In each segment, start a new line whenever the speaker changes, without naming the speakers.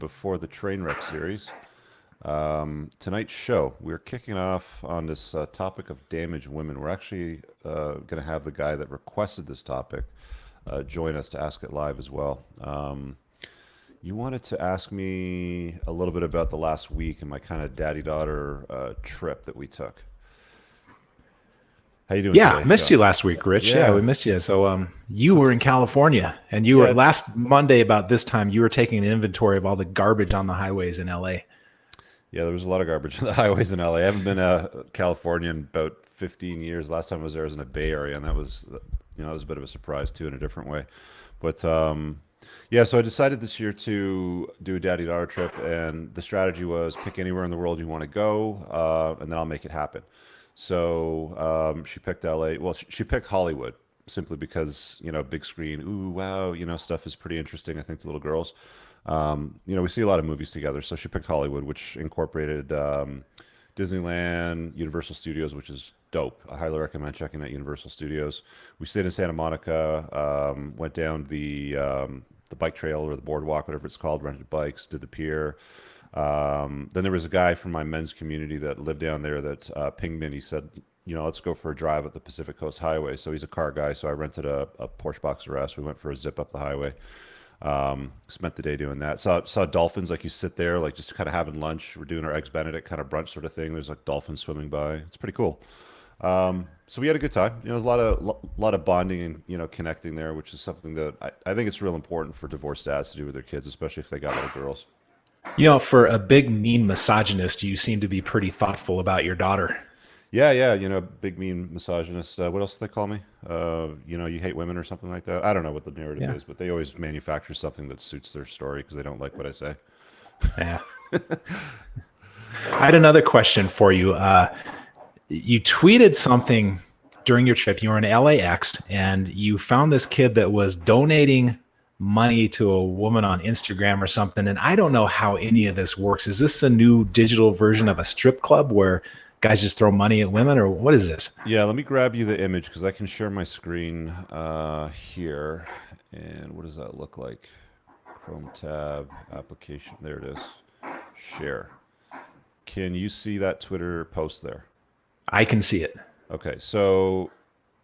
before the Trainwreck series. Tonight's show, we're kicking off on this topic of damaged women. We're actually going to have the guy that requested this topic join us to ask it live as well. You wanted to ask me a little bit about the last week and my kind of daddy-daughter trip that we took. How you doing
Yeah,
today,
missed
Sean?
you last week, Rich. Yeah, we
Yeah.
missed you. So you were in California, and you were
Yeah.
last Monday about this time. You were taking an inventory of all the garbage on the highways in LA.
Yeah, there was a lot of garbage on the highways in LA. I haven't been to California in about 15 years. Last time I was there was in the Bay Area, and that was, that was a bit of a surprise too in a different way. But yeah, so I decided this year to do a daddy-daughter trip, and the strategy was pick anywhere in the world you want to go, and then I'll make it happen. So she picked LA. Well, she picked Hollywood simply because, big screen. Ooh, wow, stuff is pretty interesting, I think, to little girls. We see a lot of movies together. So she picked Hollywood, which incorporated Disneyland, Universal Studios, which is dope. I highly recommend checking out Universal Studios. We stayed in Santa Monica, went down the bike trail or the boardwalk, whatever it's called, rented bikes, did the pier. Then there was a guy from my men's community that lived down there that pinged me and he said, let's go for a drive at the Pacific Coast Highway. So he's a car guy. So I rented a Porsche Boxer S. We went for a zip up the highway. Spent the day doing that. Saw dolphins. Like you sit there, like just kind of having lunch. We're doing our eggs Benedict kind of brunch sort of thing. There's like dolphins swimming by. It's pretty cool. So we had a good time. A lot of bonding and connecting there, which is something that I think it's real important for divorced dads to do with their kids, especially if they got little girls.
For a big mean misogynist, you seem to be pretty thoughtful about your daughter.
Yeah, yeah. Big mean misogynist. What else do they call me? You hate women or something like that. I don't know what the narrative
Yeah,
is, but they always manufacture something that suits their story because they don't like what I say.
yeah. I had another question for you. You tweeted something during your trip. You were in LAX, and you found this kid that was donating money to a woman on Instagram or something. And I don't know how any of this works. Is this a new digital version of a strip club where guys just throw money at women, or what is this?
Yeah, let me grab you the image because I can share my screen here. And what does that look like? Chrome tab, application. There it is. Share. Can you see that Twitter post there?
I can see it.
Okay, so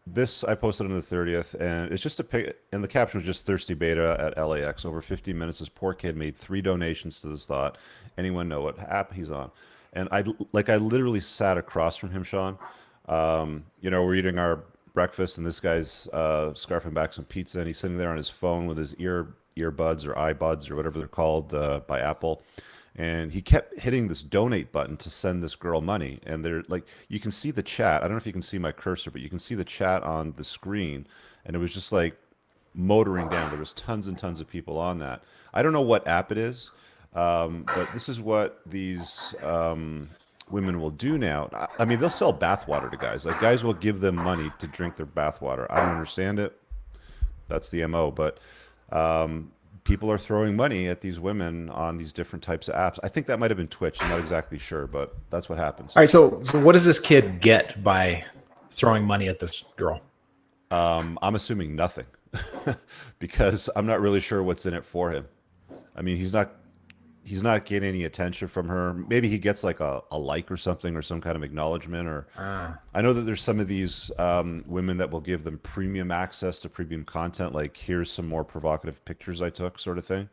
this I posted on the 30th, and it's just a pic, and the caption was just thirsty beta at LAX. Over 15 minutes, this poor kid made 3 donations to this thought. Anyone know what app he's on? And I literally sat across from him, Sean. We're eating our breakfast, and this guy's scarfing back some pizza, and he's sitting there on his phone with his earbuds or iBuds or whatever they're called by Apple. And he kept hitting this donate button to send this girl money. And they're like, you can see the chat. I don't know if you can see my cursor, but you can see the chat on the screen. And it was just like motoring down. There was tons and tons of people on that. I don't know what app it is, but this is what these women will do now. I mean, they'll sell bathwater to guys. Like guys will give them money to drink their bathwater. I don't understand it. That's the MO. But people are throwing money at these women on these different types of apps. I think that might have been Twitch. I'm not exactly sure, but that's what happens.
All right. So what does this kid get by throwing money at this girl?
I'm assuming nothing because I'm not really sure what's in it for him. I mean, he's not getting any attention from her. Maybe he gets like a like or something or some kind of acknowledgement. Or I know that there's some of these women that will give them premium access to premium content. Like here's some more provocative pictures I took, sort of thing.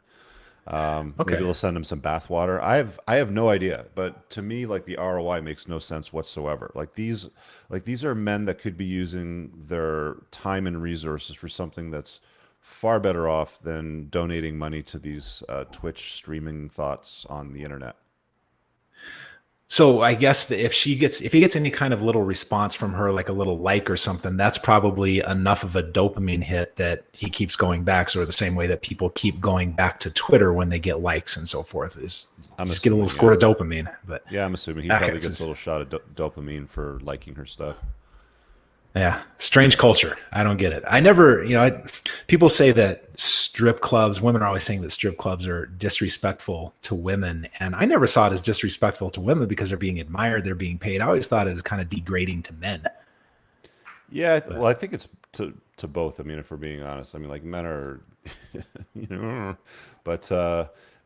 Maybe
Okay.
they'll send him some bathwater. I have no idea, but to me, like the ROI makes no sense whatsoever. Like these are men that could be using their time and resources for something that's far better off than donating money to these Twitch streaming thoughts on the internet.
So I guess that if he gets any kind of little response from her, like a little like or something, that's probably enough of a dopamine hit that he keeps going back. Sort of the same way that people keep going back to Twitter when they get likes and so forth. Is
I'm
just get a little
assuming,
squirt
yeah.
of dopamine. But
Yeah, I'm assuming he
okay,
probably gets a little shot of dopamine for liking her stuff.
yeah, strange culture. I don't get it. I never, people say that strip clubs, women are always saying that strip clubs are disrespectful to women. And I never saw it as disrespectful to women because they're being admired, they're being paid. I always thought it was kind of degrading to men.
Yeah,
But
well, I think it's to both. I mean, if we're being honest, I mean, like men are, you know, but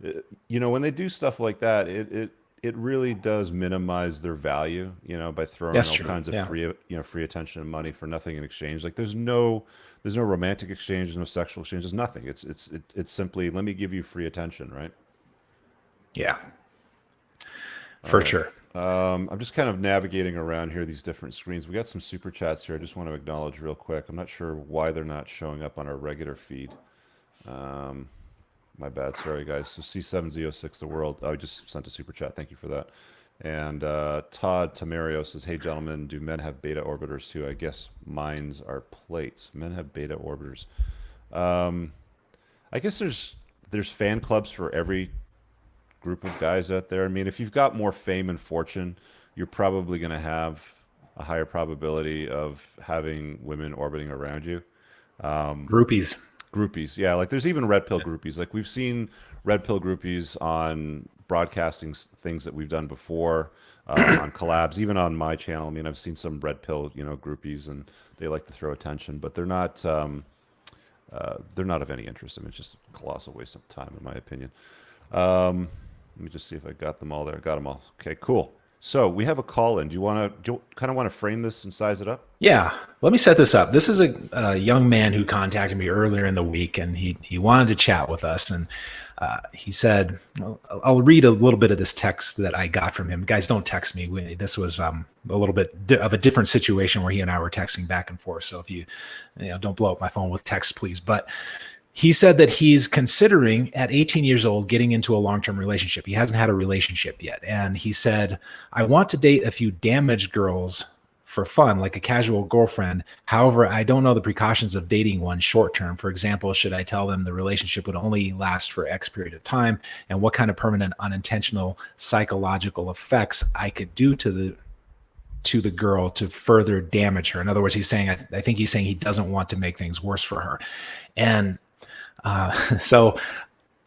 You know, when they do stuff like that, it really does minimize their value, you know, by throwing
That's
all
true.
kinds of
Yeah.
free, free attention and money for nothing in exchange. Like there's no romantic exchange, there's no sexual exchange, there's nothing. It's simply let me give you free attention, right?
Yeah.
All
For
right.
sure.
I'm just kind of navigating around here, these different screens. We got some super chats here. I just want to acknowledge real quick. I'm not sure why they're not showing up on our regular feed. Um, My bad. Sorry, guys. So C7Z06 The World. I just sent a super chat. Thank you for that. And Todd Tamario says, hey, gentlemen, do men have beta orbiters too? I guess mines are plates. Men have beta orbiters. Um, I guess there's fan clubs for every group of guys out there. I mean, if you've got more fame and fortune, you're probably going to have a higher probability of having women orbiting around you.
Groupies.
Groupies, yeah. Like there's even red pill groupies. Like we've seen red pill groupies on broadcasting things that we've done before, on collabs, even on my channel. I mean, I've seen some red pill, groupies, and they like to throw attention, but they're not of any interest. I mean, it's just a colossal waste of time, in my opinion. Let me just see if I got them all there. Got them all. Okay, cool. So we have a call in. Do you kind of want to frame this and size it up?
Yeah, let me set this up. This is a young man who contacted me earlier in the week, and he wanted to chat with us. And he said, I'll read a little bit of this text that I got from him. Guys, don't text me. This was a little bit of a different situation where he and I were texting back and forth. So if you don't blow up my phone with text, please. But he said that he's considering at 18 years old getting into a long-term relationship. He hasn't had a relationship yet. And he said, I want to date a few damaged girls for fun, like a casual girlfriend. However, I don't know the precautions of dating one short term. For example, should I tell them the relationship would only last for X period of time, and what kind of permanent unintentional psychological effects I could do to the girl to further damage her? In other words, he's saying, I think he's saying he doesn't want to make things worse for her. And so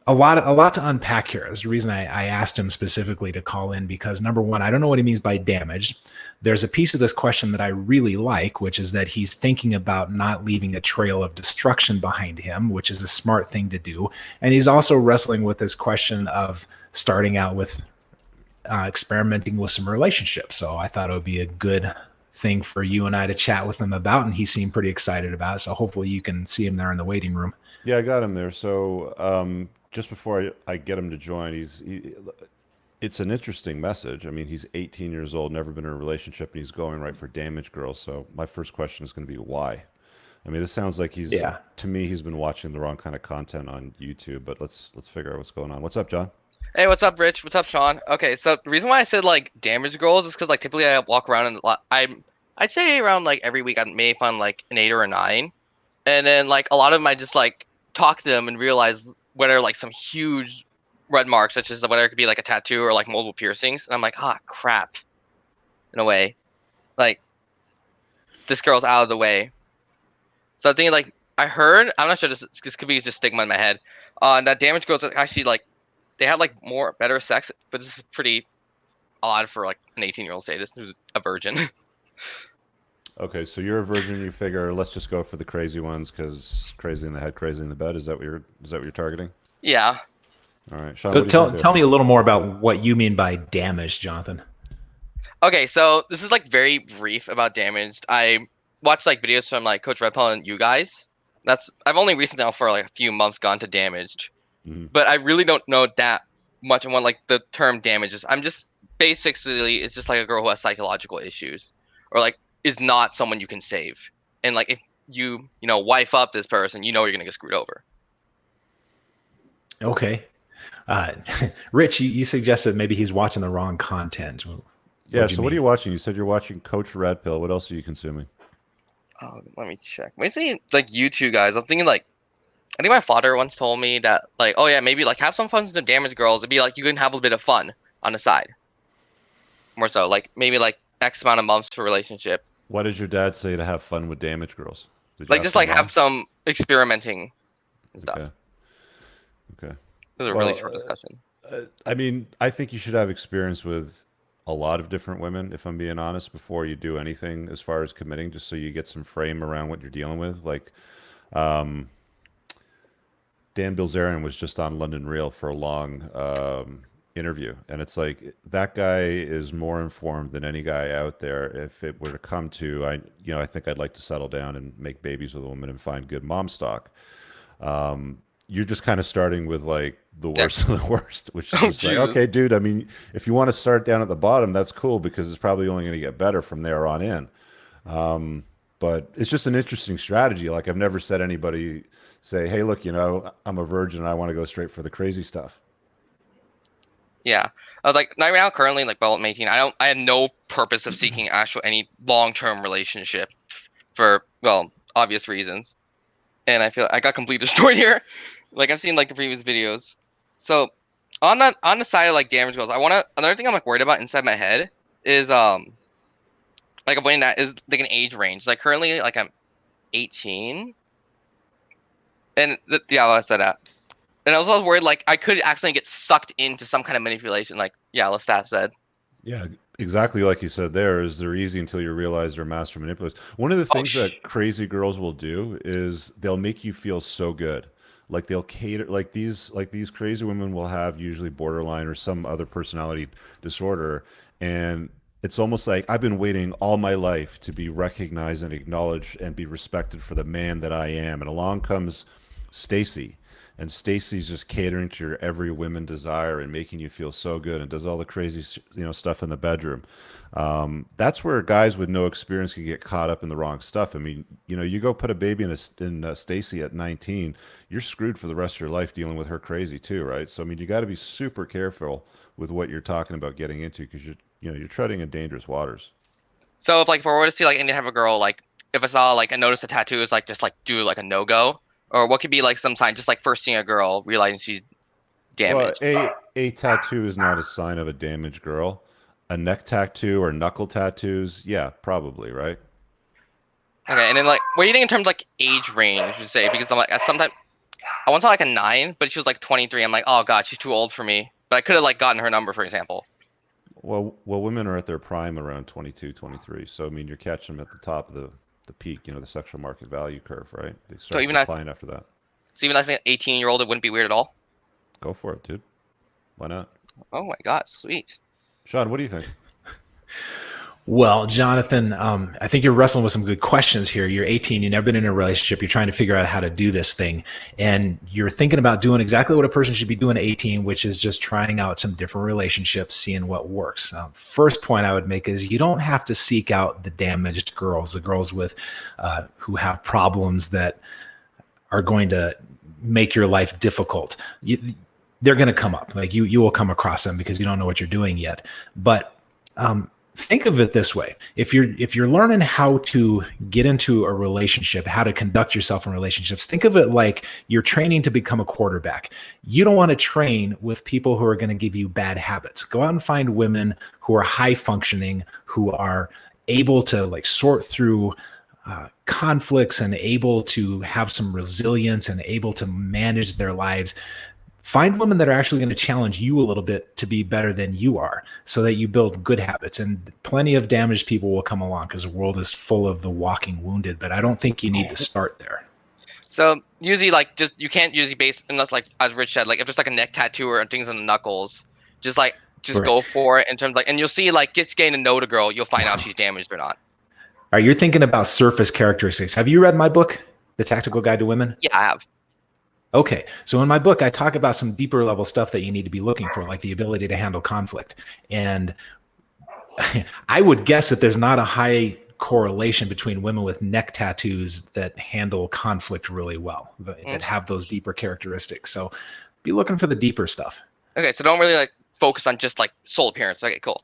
a lot to unpack here. That's the reason I asked him specifically to call in, because number one, I don't know what he means by damage. There's a piece of this question that I really like, which is that he's thinking about not leaving a trail of destruction behind him, which is a smart thing to do. And he's also wrestling with this question of starting out with experimenting with some relationships. So I thought it would be a good thing for you and I to chat with him about, and he seemed pretty excited about it. So hopefully you can see him there in the waiting room.
Yeah, I got him there. So just before I get him to join, it's an interesting message. I mean, he's 18 years old, never been in a relationship, and he's going right for damage girls. So my first question is going to be why. I mean, this sounds like
Yeah.
to me, he's been watching the wrong kind of content on YouTube. But let's figure out what's going on. What's up, John?
Hey, what's up, Rich? What's up, Sean? Okay, so the reason why I said like damage goals is because like typically I walk around and I'd say around like every week I may find like an 8 or a 9, and then like a lot of them I just like talk to them and realize whether like some huge red marks, such as whether it could be like a tattoo or like multiple piercings, and I'm like, ah, crap, in a way, like this girl's out of the way. So I think like I heard, I'm not sure, this could be just stigma in my head, that damage girls actually like they have like better sex, but this is pretty odd for like an 18-year-old sadist who's a virgin.
Okay, so you're a virgin. You figure let's just go for the crazy ones because crazy in the head, crazy in the bed. Is that what you're targeting?
Yeah.
All right, Sean.
So
What do you
tell
think?
me a little more about what you mean by damage, Jonathan.
Okay, so this is like very brief about damaged. I watched like videos from like Coach Red Pill and you guys. I've only recently now for like a few months gone to damaged,
Hmm.
but I really don't know that much on what like the term damages. I'm just basically it's just like a girl who has psychological issues, or like is not someone you can save, and like if you wife up this person, you're gonna get screwed over.
Okay. Uh, Rich, you suggested maybe he's watching the wrong content.
Yeah.
What do you
So what are
mean?
you watching? You said you're watching Coach Red Pill. What else are you consuming?
Oh, let me check. When I say like you two guys, I'm thinking like I think my father once told me that like, oh yeah, maybe like have some fun with the damage girls. It'd be like you can have a bit of fun on the side. More so, like maybe like X amount of months for a relationship.
What did your dad say to have fun with damage girls? Did you
Like
ask
just
him
like
why?
have some experimenting and stuff.
Okay. Okay.
It was a really
Well,
short discussion.
I mean, I think you should have experience with a lot of different women, if I'm being honest, before you do anything as far as committing, just so you get some frame around what you're dealing with. Like, um, Dan Bilzerian was just on London Real for a long interview, and it's like that guy is more informed than any guy out there. If it were to come to, I think I'd like to settle down and make babies with a woman and find good mom stock. You're just kind of starting with like the
Yeah.
worst of the worst, which is
Oh,
just like,
Jesus.
okay, dude. I mean, if you want to start down at the bottom, that's cool because it's probably only going to get better from there on in. But it's just an interesting strategy. Like I've never said anybody say, "Hey, look, I'm a virgin and I want to go straight for the crazy stuff."
Yeah. Like right now, currently, like, well, I'm 18. I have no purpose of seeking actual any long-term relationship for, well, obvious reasons. And I feel I got completely destroyed here. Like I've seen like the previous videos. So on the side of like damage goals, another thing I'm like worried about inside my head is like avoiding that is like an age range. Like currently, like I'm 18, and yeah, well, I said that. And I was always worried like I could accidentally get sucked into some kind of manipulation. Like yeah, Lestat said.
Yeah, exactly like you said there is they're easy until you realize they're master manipulators. One of the
Oh,
things that crazy girls will do is they'll make you feel so good. Like they'll cater like these crazy women will have usually borderline or some other personality disorder, and it's almost like I've been waiting all my life to be recognized and acknowledged and be respected for the man that I am. And along comes Stacy, and Stacy's just catering to your every women desire and making you feel so good and does all the crazy stuff in the bedroom. That's where guys with no experience can get caught up in the wrong stuff. I mean, you go put a baby in Stacy at 19, you're screwed for the rest of your life dealing with her crazy too, right? So I mean, you got to be super careful with what you're talking about getting into because you're treading in dangerous waters.
so if I were to see like any type of girl, like if I saw like I noticed a tattoo is like just like do like a no go, or what could be like some sign just like first seeing a girl realizing she's
Well,
damaged.
a tattoo is not a sign of a damaged girl. A neck tattoo or knuckle tattoos, yeah, probably, right?
Okay, and then like, what do you think in terms of like age range? Would you say because I'm like sometimes I once saw like a 9, but she was like 23. I'm like, oh god, she's too old for me. But I could have like gotten her number, for example.
Well, women are at their prime around 22, 23. So I mean, you're catching them at the top of the peak, the sexual market value curve, right? They
So
start to
even that,
decline after that.
so even as an 18-year-old, it wouldn't be weird at all.
Go for it, dude. Why not?
Oh my god, sweet.
Sean, what do you think?
Well, Jonathan, I think you're wrestling with some good questions here. You're 18, you've never been in a relationship, you're trying to figure out how to do this thing, and you're thinking about doing exactly what a person should be doing at 18, which is just trying out some different relationships, seeing what works. First point I would make is you don't have to seek out the damaged girls, the girls with who have problems that are going to make your life difficult. They're going to come up. Like you will come across them because you don't know what you're doing yet. But think of it this way: if you're learning how to get into a relationship, how to conduct yourself in relationships, think of it like you're training to become a quarterback. You don't want to train with people who are going to give you bad habits. Go out and find women who are high functioning, who are able to like sort through conflicts and able to have some resilience and able to manage their lives. Find women that are actually going to challenge you a little bit to be better than you are so that you build good habits. And plenty of damaged people will come along because the world is full of the walking wounded, but I don't think you need to start there.
So usually like just you can't usually base unless like as Rich said, like if there's like a neck tattoo or things on the knuckles, just
Right.
go for it in terms of like, and you'll see like just getting to know the girl, you'll find out she's damaged or not.
All right, you're thinking about surface characteristics. Have you read my book, The Tactical Guide to Women?
Yeah, I have.
Okay, so in my book, I talk about some deeper level stuff that you need to be looking for, like the ability to handle conflict. And I would guess that there's not a high correlation between women with neck tattoos that handle conflict really well, that have those deeper characteristics. So be looking for the deeper stuff.
Okay, so don't really like focus on just like soul appearance. Okay, cool.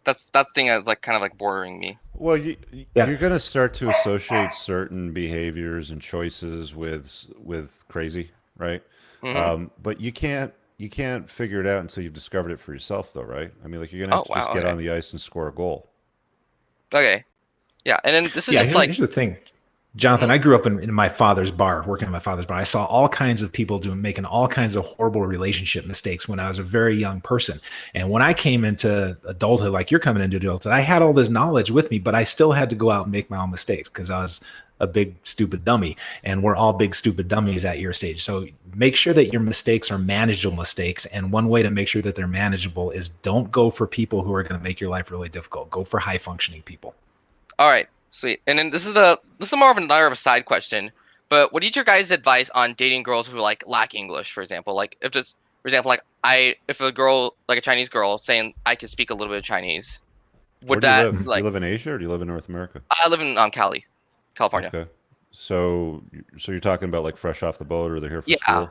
That's the thing that's like kind of like bordering me.
Well,
Yeah.
you're going to start to associate certain behaviors and choices with crazy, right?
Hmm.
But you can't figure it out until you've discovered it for yourself, though, right? I mean, like you're going to have
Oh
to just
wow.
get
Okay.
on the ice and score a goal.
Okay. Yeah, and then this is
Yeah,
just like
here's the thing. Jonathan, I grew up in my father's bar, working in my father's bar. I saw all kinds of people making all kinds of horrible relationship mistakes when I was a very young person. And when I came into adulthood, like you're coming into adulthood, I had all this knowledge with me, but I still had to go out and make my own mistakes because I was a big, stupid dummy. And we're all big, stupid dummies at your stage. So make sure that your mistakes are manageable mistakes. And one way to make sure that they're manageable is don't go for people who are going to make your life really difficult. Go for high functioning people.
All right, sweet. And then this is more of a side question, but what is your guys' advice on dating girls who like lack English, for example? Like if a girl, like a Chinese girl, saying I can speak a little bit of Chinese,
Where
would
do you
that
live? Do you
like?
live in Asia or do you live in North America?
I live in California.
Okay. So you're talking about like fresh off the boat, or they're here for
Yeah,
school?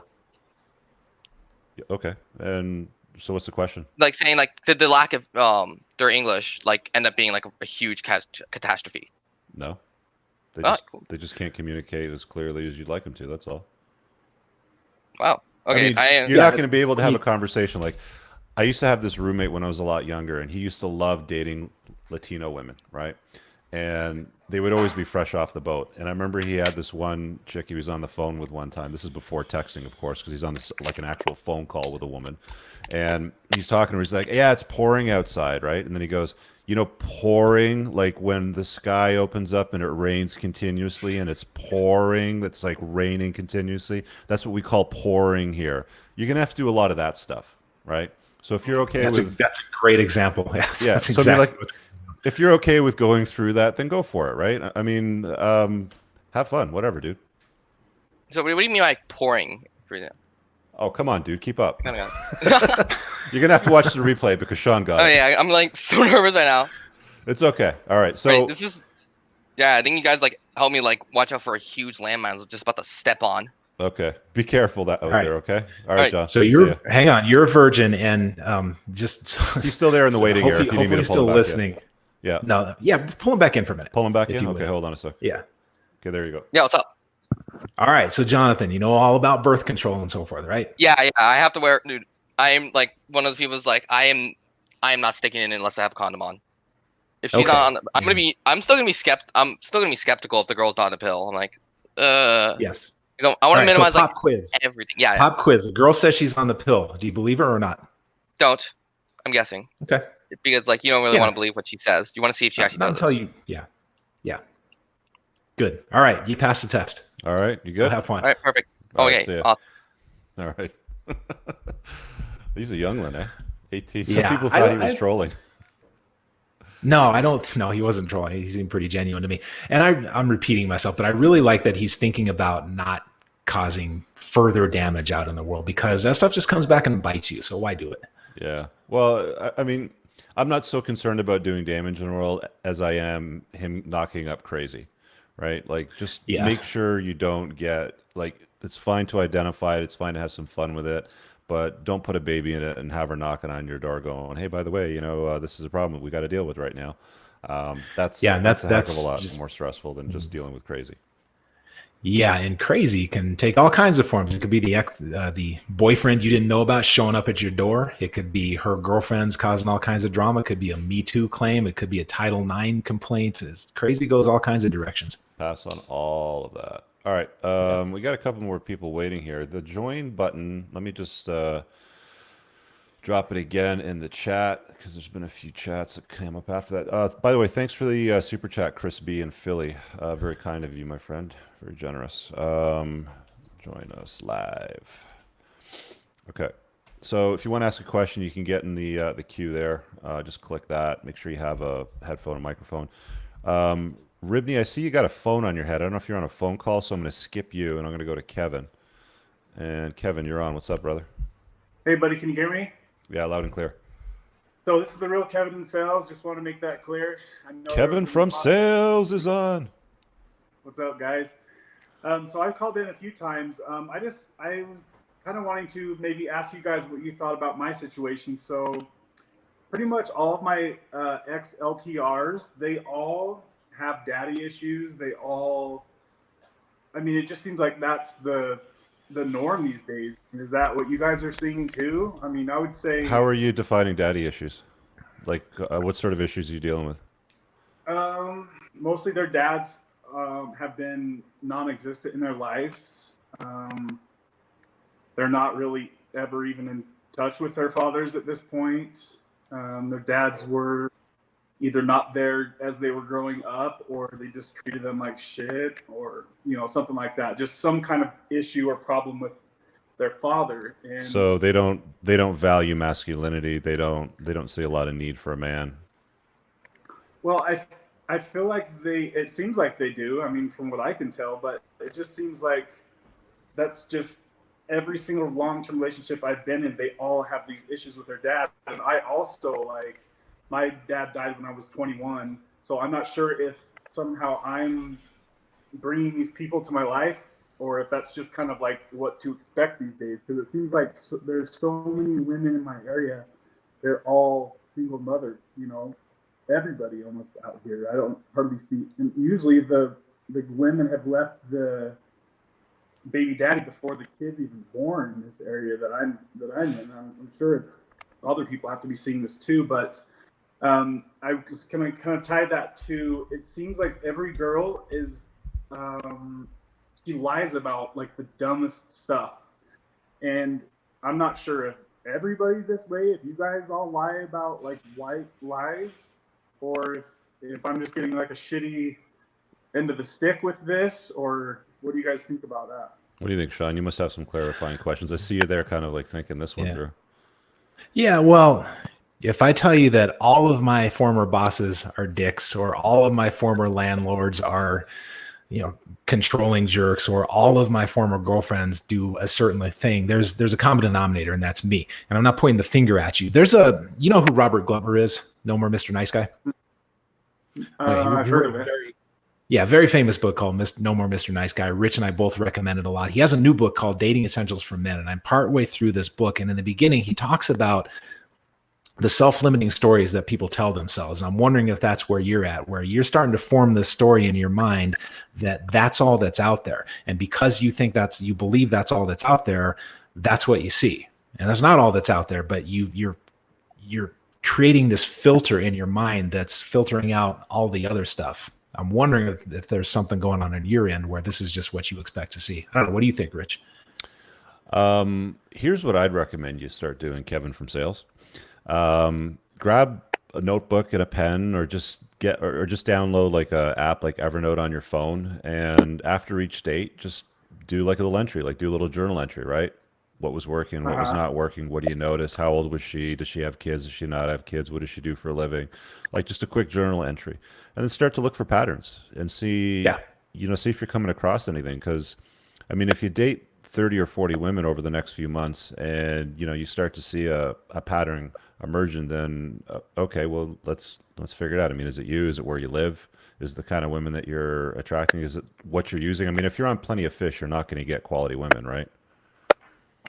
Yeah, okay. And so what's the question?
like saying like did the lack of their English like end up being like a huge catastrophe?
No. They
Oh,
just
cool.
they just can't communicate as clearly as you'd like them to. That's all.
Wow.
I
Okay,
mean,
I am.
you're
Yeah,
not going to be able to have
he-
a conversation like I used to have this roommate when I was a lot younger, and he used to love dating Latino women, right? And they would always be fresh off the boat. And I remember he had this one chick he was on the phone with one time. This is before texting, of course, because he's on this, like an actual phone call with a woman. And he's talking to her. He's like, "Yeah, it's pouring outside, right?" And then he goes, "You know, pouring, like when the sky opens up and it rains continuously and it's pouring, that's like raining continuously. That's what we call pouring here. You're going to have to do a lot of that stuff, right? So if you're okay
that's
with,
a great example. Yes,
yeah,
that's
so I mean,
exactly
like, if you're okay with going through that, then go for it, right? I mean, have fun, whatever, dude.
So what do you mean by pouring? For example?
Oh, come on, dude, keep up.
Kinda got it.
You're gonna have to watch the replay because Sean got
Oh
it.
yeah, I'm like so nervous right now.
It's okay. All right,
Right,
so
this is yeah. I think you guys like help me like watch out for a huge landmine I was just about to step on.
okay, be careful that out
All right.
there. Okay. All
All
right,
right.
John.
So
See ya.
hang on, you're a virgin, and just
He's still there in the waiting area. If you need me
hopefully
to pull
still
him back
listening.
in. Yeah.
No, yeah, pull him back in for a minute.
Pull him back
if
in.
you
Okay,
would.
hold on a sec.
Yeah.
Okay, there you go.
Yeah, what's up?
All right. So Jonathan, you know all about birth control and so forth, right?
Yeah, yeah. I have to wear, dude. I am like one of those people who's like I am not sticking in unless I have a condom on. If she's
Okay.
not on, I'm still gonna be skeptical if the girl's not on a pill. I'm like,
Yes.
I want
All
to
right. So
minimize like
pop quiz.
everything. Yeah, yeah.
Pop quiz. The girl says she's on the pill. Do you believe her or not?
Don't. I'm guessing
Okay.
because like you don't really
Yeah.
want to believe what she says. You want to see if she actually
Not
does
until
this.
you. Yeah. Yeah. Good. All right. You passed the test.
All right, you
Go
good?
have fun.
All right, perfect.
All right,
Okay.
see ya.
Awesome.
All right. He's a youngling, eh? 18. Some
Yeah,
people thought he was trolling.
No, I don't. No, he wasn't trolling. He seemed pretty genuine to me. And I'm repeating myself, but I really like that he's thinking about not causing further damage out in the world because that stuff just comes back and bites you. So why do it?
Yeah. Well, I mean, I'm not so concerned about doing damage in the world as I am him knocking up crazy, right? Like, just
Yeah.
make sure you don't get, like, it's fine to identify it. It's fine to have some fun with it, but don't put a baby in it and have her knocking on your door going, "Hey, by the way, this is a problem we got to deal with right now." That's
Yeah, and
that's a heck of a
that's
lot
just
more stressful than just dealing with crazy.
yeah, and crazy can take all kinds of forms. It could be the boyfriend you didn't know about showing up at your door. It could be her girlfriends causing all kinds of drama. It could be a Me Too claim. It could be a Title IX complaint. Crazy goes all kinds of directions.
Pass on all of that. All right. We got a couple more people waiting here. The join button, let me just drop it again in the chat because there's been a few chats that came up after that. By the way, thanks for the super chat, Chris B in Philly. Very kind of you, my friend. Very generous. Join us live. Okay. So if you want to ask a question, you can get in the queue there. Just click that. Make sure you have a headphone and microphone. Ribney, I see you got a phone on your head. I don't know if you're on a phone call, so I'm going to skip you, and I'm going to go to Kevin. And Kevin, you're on. What's up, brother?
Hey, buddy, can you hear me?
Yeah, loud and clear.
So this is the real Kevin in sales. Just want to make that clear. I know
Kevin from sales is on.
What's up, guys? So I've called in a few times. I was kind of wanting to maybe ask you guys what you thought about my situation. So pretty much all of my ex-LTRs, they all have daddy issues. They all, I mean, it just seems like that's the norm these days. Is that what you guys are seeing too? I mean, I would say.
How are you defining daddy issues? Like, what sort of issues are you dealing with?
Mostly their dads have been non-existent in their lives. They're not really ever even in touch with their fathers at this point. Their dads were either not there as they were growing up, or they just treated them like shit, or something like that. Just some kind of issue or problem with their father. And
So they don't value masculinity. They don't see a lot of need for a man.
well, I feel like it seems like they do. I mean, from what I can tell, but it just seems like that's just every single long-term relationship I've been in. They all have these issues with their dad, and I also, like, my dad died when I was 21, so I'm not sure if somehow I'm bringing these people to my life, or if that's just kind of like what to expect these days. Because it seems like there's so many women in my area. They're all single mothers. Everybody almost out here. I don't hardly see. And usually the women have left the baby daddy before the kid's even born in this area that I'm in. I'm sure it's other people have to be seeing this too, but I was kind of tie that to, it seems like every girl is she lies about like the dumbest stuff, and I'm not sure if everybody's this way, if you guys all lie about like white lies, or if I'm just getting like a shitty end of the stick with this, or what do you guys think about that?
What do you think, Shawn? You must have some clarifying questions. I see you there kind of like thinking this one through.
Yeah, well, if I tell you that all of my former bosses are dicks, or all of my former landlords are, controlling jerks, or all of my former girlfriends do a certain thing, there's a common denominator, and that's me. And I'm not pointing the finger at you. You know who Robert Glover is? No More Mr. Nice Guy?
I've heard of it.
Very famous book called No More Mr. Nice Guy. Rich and I both recommend it a lot. He has a new book called Dating Essentials for Men, and I'm partway through this book. And in the beginning, he talks about the self-limiting stories that people tell themselves. And I'm wondering if that's where you're at, where you're starting to form this story in your mind that that's all that's out there. And because you believe that's all that's out there, that's what you see. And that's not all that's out there, but you're creating this filter in your mind that's filtering out all the other stuff. I'm wondering if there's something going on your end where this is just what you expect to see. I don't know. What do you think, Rich?
Here's what I'd recommend you start doing, Kevin from sales. Grab a notebook and a pen, or just download like a app like Evernote on your phone. And after each date, just do like a little entry, like do a little journal entry, right? What was working, what was not working, what do you notice? How old was she? Does she have kids? Does she not have kids? What does she do for a living? Like just a quick journal entry. And then start to look for patterns and see, see if you're coming across anything. Because, I mean, if you date 30 or 40 women over the next few months and, you start to see a pattern emerging, then, okay, well, let's figure it out. I mean, is it you? Is it where you live? Is the kind of women that you're attracting? Is it what you're using? I mean, if you're on Plenty of Fish, you're not going to get quality women, right?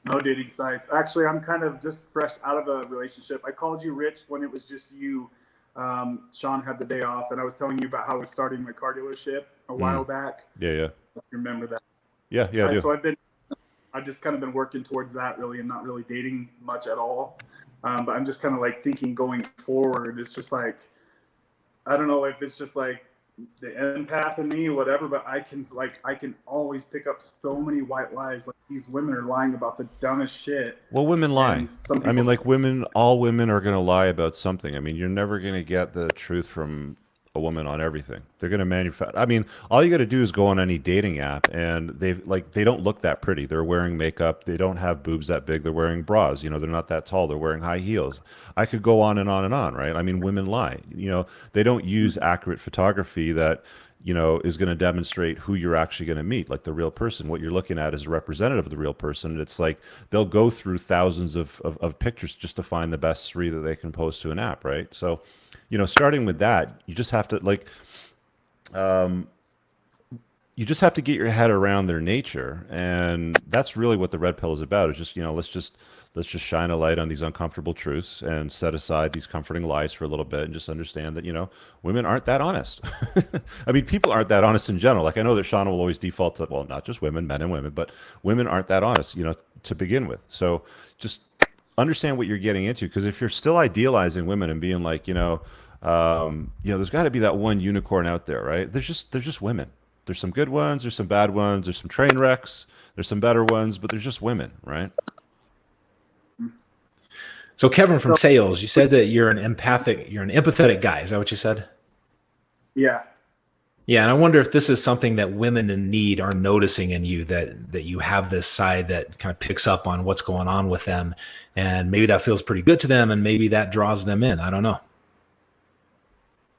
No dating sites. Actually, I'm kind of just fresh out of a relationship. I called you, Rich, when it was just you. Shawn had the day off, and I was telling you about how I was starting my car dealership a while back.
Yeah.
I remember that.
Yeah, I do.
So I've just kind of been working towards that, really, and not really dating much at all. But I'm just kind of like thinking going forward. It's just like, I don't know if it's just like the empath in me or whatever, but I can always pick up so many white lies. Like, these women are lying about the dumbest shit.
Well, women lie. I mean, like all women are going to lie about something. I mean, you're never going to get the truth from a woman on everything. They're going to manufacture. I mean, all you got to do is go on any dating app, and they don't look that pretty. They're wearing makeup. They don't have boobs that big. They're wearing bras. They're not that tall. They're wearing high heels. I could go on and on and on, right? I mean, women lie. They don't use accurate photography that is going to demonstrate who you're actually going to meet, like the real person. What you're looking at is a representative of the real person. And it's like they'll go through thousands of pictures just to find the best 3 that they can post to an app, right? So, starting with that, you just have to get your head around their nature, and that's really what the red pill is about. Is just let's just shine a light on these uncomfortable truths and set aside these comforting lies for a little bit, and just understand that women aren't that honest. I mean, people aren't that honest in general. Like, I know that Shawn will always default to, well, not just women, men and women, but women aren't that honest, to begin with. So just understand what you're getting into, because if you're still idealizing women and being like, there's got to be that one unicorn out there, right? There's just women. There's some good ones, there's some bad ones, there's some train wrecks, there's some better ones, but there's just women, right?
So Kevin from sales, you said that you're an empathetic guy. Is that what you said?
Yeah.
Yeah, and I wonder if this is something that women in need are noticing in you, that you have this side that kind of picks up on what's going on with them, and maybe that feels pretty good to them, and maybe that draws them in. I don't know.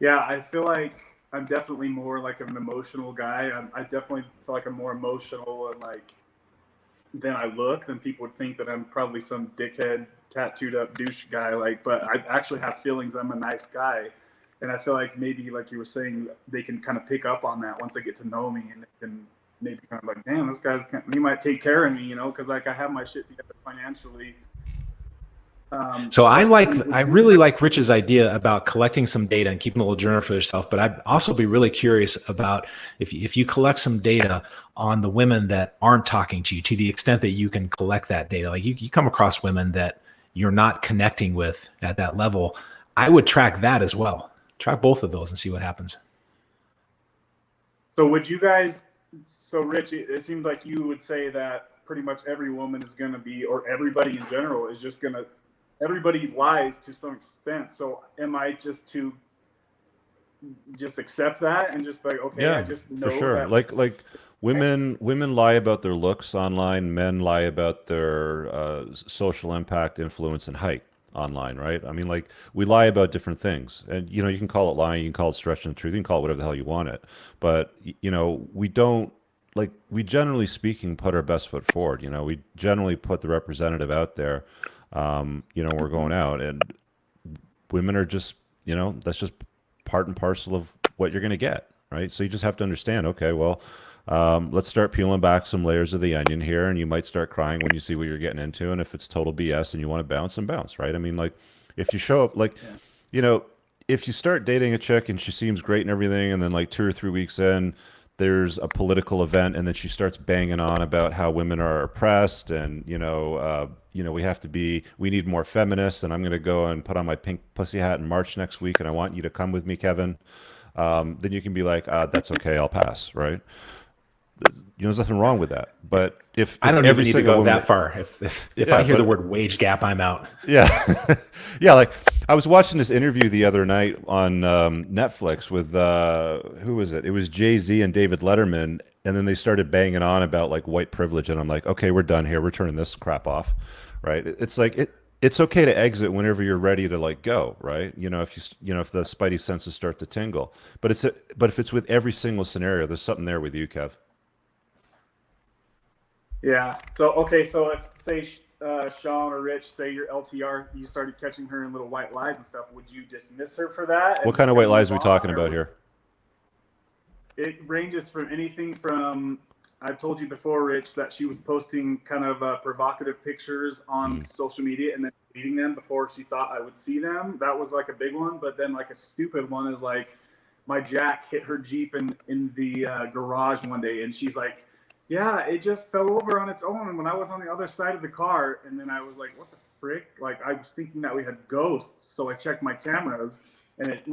Yeah, I feel like I'm definitely more like an emotional guy. I definitely feel like I'm more emotional and like than I look. Then people would think that I'm probably some dickhead, tattooed up douche guy. Like, but I actually have feelings. I'm a nice guy, and I feel like maybe, like you were saying, they can kind of pick up on that once they get to know me, and they can maybe kind of like, damn, this guy's he might take care of me, you know, because like I have my shit together financially.
So I really like Rich's idea about collecting some data and keeping a little journal for yourself. But I'd also be really curious about if you collect some data on the women that aren't talking to you, to the extent that you can collect that data. Like you come across women that you're not connecting with at that level. I would track that as well. Track both of those and see what happens.
So would you guys? So Rich, it seems like you would say that pretty much every woman is going to be, or everybody in general is just going to. Everybody lies to some extent. So am I just to just accept that and just be like, okay,
Yeah,
I just know
for sure.
that.
Like women lie about their looks online. Men lie about their social impact, influence, and height online, right? I mean, like we lie about different things, and you know, you can call it lying, you can call it stretching the truth, you can call it whatever the hell you want it. But you know, we don't like we generally speaking put our best foot forward. You know, we generally put the representative out there. You know, we're going out, and women are just, you know, that's just part and parcel of what you're going to get, right? So you just have to understand, okay, well, let's start peeling back some layers of the onion here, and you might start crying when you see what you're getting into, and if it's total BS and you want to bounce and bounce, right? I mean, like, if you show up, like, you know, if you start dating a chick and she seems great and everything, and then like 2 or 3 weeks in, there's a political event, and then she starts banging on about how women are oppressed, and we need more feminists, and I'm going to go and put on my pink pussy hat and march next week, and I want you to come with me, Kevin. Then you can be like, that's okay, I'll pass, right? You know, there's nothing wrong with that. But if
I don't
every
even need to
single
go
woman,
that far. If I hear the word wage gap, I'm out.
yeah, yeah. Like I was watching this interview the other night on Netflix with who was it? It was Jay-Z and David Letterman, and then they started banging on about like white privilege, and I'm like, okay, we're done here. We're turning this crap off, right? It's like it's okay to exit whenever you're ready to like go, right? You know, if if the spidey senses start to tingle, but if it's with every single scenario, there's something there with you, Kev.
Yeah. So okay. So if say Shawn or Rich, say your LTR, you started catching her in little white lies and stuff, would you dismiss her for that?
What kind of white lies are we talking about here?
It ranges from anything from, I've told you before, Rich, that she was posting kind of provocative pictures on social media and then deleting them before she thought I would see them. That was like a big one. But then like a stupid one is like my Jack hit her Jeep in the garage one day, and she's like, yeah, it just fell over on its own when I was on the other side of the car. And then I was like, what the frick? Like, I was thinking that we had ghosts. So I checked my cameras, and it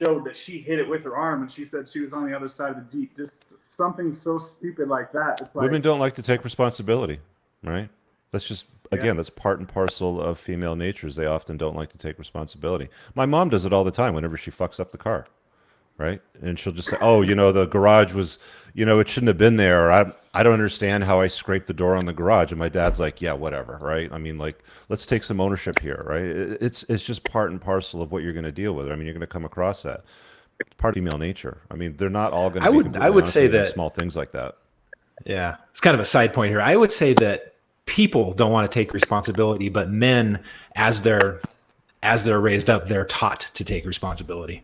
showed that she hit it with her arm, and she said she was on the other side of the Jeep. Just something so stupid like that. It's like,
women don't like to take responsibility, right? That's just, again, that's part and parcel of female natures. They often don't like to take responsibility. My mom does it all the time whenever she fucks up the car. Right. And she'll just say, oh, you know, the garage was, you know, it shouldn't have been there. Or, I don't understand how I scraped the door on the garage. And my dad's like, yeah, whatever. Right. I mean, like, let's take some ownership here. Right. It's just part and parcel of what you're going to deal with. I mean, you're going to come across that. It's part of female nature. I mean, they're not all going to be
I would say that
small things like that.
Yeah. It's kind of a side point here. I would say that people don't want to take responsibility, but men, as they're raised up, they're taught to take responsibility.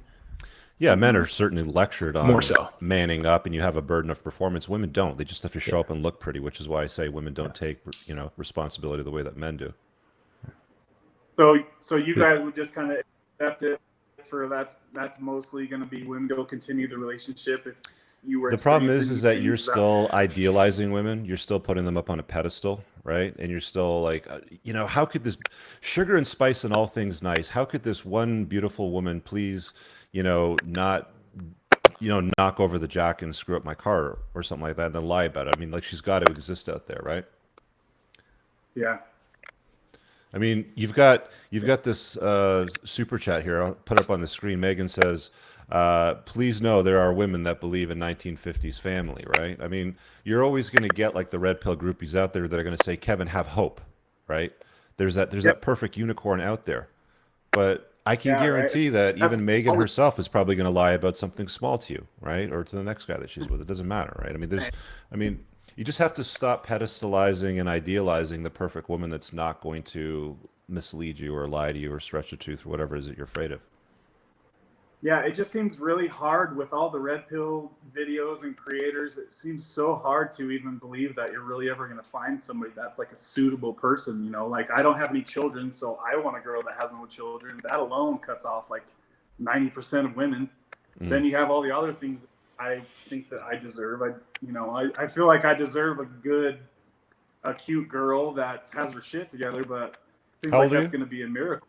Yeah, men are certainly lectured on
more so
manning up, and you have a burden of performance. Women don't. They just have to show up and look pretty, which is why I say women don't take, you know, responsibility the way that men do.
So you guys would just kind of accept it for that's mostly going to be women go continue the relationship if you were.
The problem is that you're still idealizing women. You're still putting them up on a pedestal, right? And you're still like, you know, how could this sugar and spice and all things nice? How could this one beautiful woman please, you know, not, knock over the jack and screw up my car or something like that and then lie about it. I mean, like, she's got to exist out there, right?
Yeah.
I mean, you've got this super chat here. I'll put it up on the screen. Megan says, "Please know there are women that believe in 1950s family." Right? I mean, you're always going to get like the red pill groupies out there that are going to say, "Kevin, have hope." Right? There's that perfect unicorn out there, but I can guarantee that even Megan herself is probably going to lie about something small to you, right, or to the next guy that she's with. It doesn't matter, right? I mean, you just have to stop pedestalizing and idealizing the perfect woman that's not going to mislead you or lie to you or stretch the truth or whatever it is that you're afraid of.
Yeah, it just seems really hard with all the red pill videos and creators. It seems so hard to even believe that you're really ever going to find somebody that's like a suitable person. Like I don't have any children, so I want a girl that has no children. That alone cuts off like 90% of women. Then you have all the other things that I think that I deserve. I feel like I deserve a cute girl that has her shit together, but it seems like that's going to be a miracle.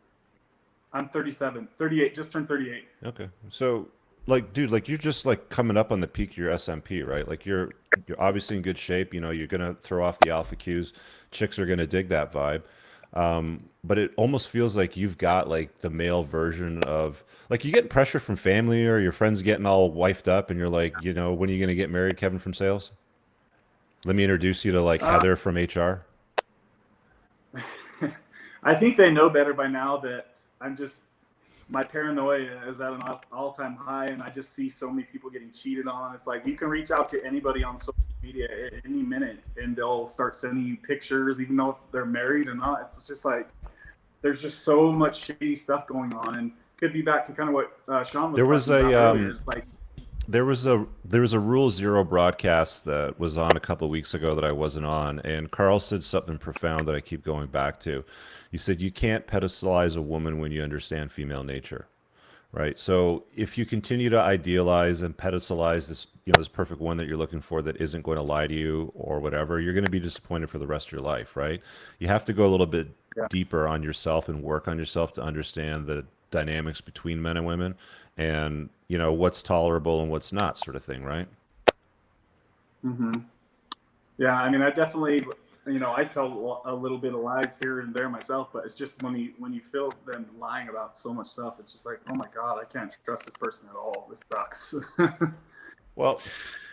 I'm 37, 38, just turned 38.
Okay. So, like, dude, like, you're just, like, coming up on the peak of your SMP, right? Like, you're obviously in good shape. You're going to throw off the alpha cues. Chicks are going to dig that vibe. But it almost feels like you've got, like, the male version of, like, you get pressure from family or your friends getting all wifed up and you're like, when are you going to get married, Kevin from sales? Let me introduce you to, like, Heather from HR.
I think they know better by now that my paranoia is at an all-time high, and I just see so many people getting cheated on. It's like you can reach out to anybody on social media at any minute, and they'll start sending you pictures, even though if they're married or not. It's just like there's just so much shady stuff going on, and could be back to kind of what Shawn was talking about earlier. Like,
there was a Rule Zero broadcast that was on a couple of weeks ago that I wasn't on, and Carl said something profound that I keep going back to. He said, you can't pedestalize a woman when you understand female nature, right? So if you continue to idealize and pedestalize this perfect one that you're looking for that isn't going to lie to you or whatever, you're going to be disappointed for the rest of your life, right? You have to go a little bit deeper on yourself and work on yourself to understand the dynamics between men and women and, what's tolerable and what's not, sort of thing, right?
Mm-hmm. Yeah, I mean, I definitely... I tell a little bit of lies here and there myself, but it's just when you feel them lying about so much stuff, it's just like, oh my God, I can't trust this person at all. This sucks.
Well,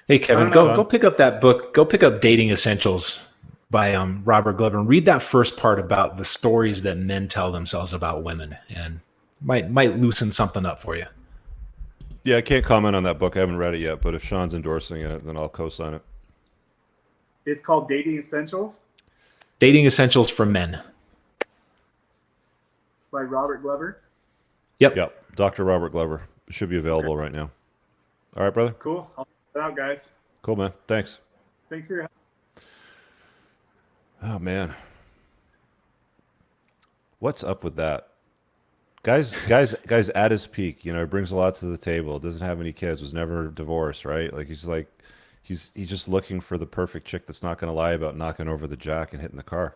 hey Kevin, go pick up that book. Go pick up Dating Essentials by Robert Glover and read that first part about the stories that men tell themselves about women, and might loosen something up for you.
Yeah, I can't comment on that book. I haven't read it yet, but if Shawn's endorsing it, then I'll co-sign it.
It's called Dating Essentials?
Dating Essentials for Men.
By Robert Glover?
Yep.
Dr. Robert Glover. It should be available right now. All right, brother?
Cool. I'll check it out, guys.
Cool, man. Thanks.
Thanks for your help.
Oh, man. What's up with that? Guys at his peak, he brings a lot to the table, doesn't have any kids, was never divorced, right? Like, he's just looking for the perfect chick that's not going to lie about knocking over the jack and hitting the car.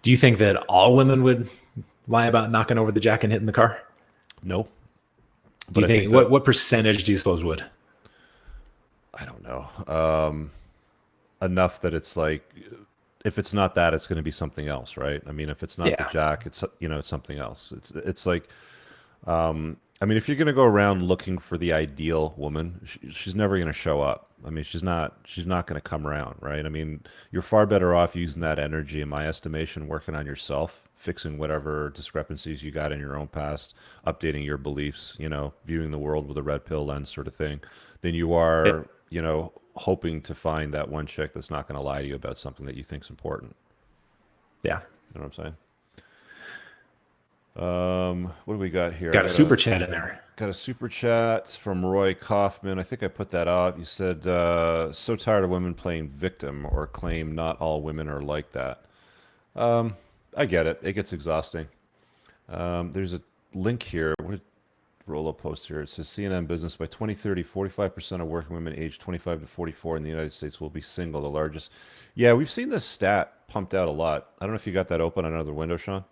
Do you think that all women would lie about knocking over the jack and hitting the car?
No.
Do you think what percentage do you suppose would?
I don't know. Enough that it's like, if it's not that, it's going to be something else, right? I mean, if it's not the jack, it's it's something else. It's like, I mean, if you're going to go around looking for the ideal woman, she's never going to show up. I mean, she's not going to come around, right? I mean, you're far better off using that energy, in my estimation, working on yourself, fixing whatever discrepancies you got in your own past, updating your beliefs, viewing the world with a red pill lens sort of thing, than you are, hoping to find that one chick that's not going to lie to you about something that you think is important.
Yeah.
You know what I'm saying? What do we got here?
Got a super chat in there.
Got a super chat from Roy Kaufman. I think I put that out. You said, so tired of women playing victim or claim not all women are like that. I get it. It gets exhausting. There's a link here. What did Rolo post here? It says CNN Business, by 2030, 45% of working women aged 25 to 44 in the United States will be single, the largest. Yeah, we've seen this stat pumped out a lot. I don't know if you got that open on another window, Shawn.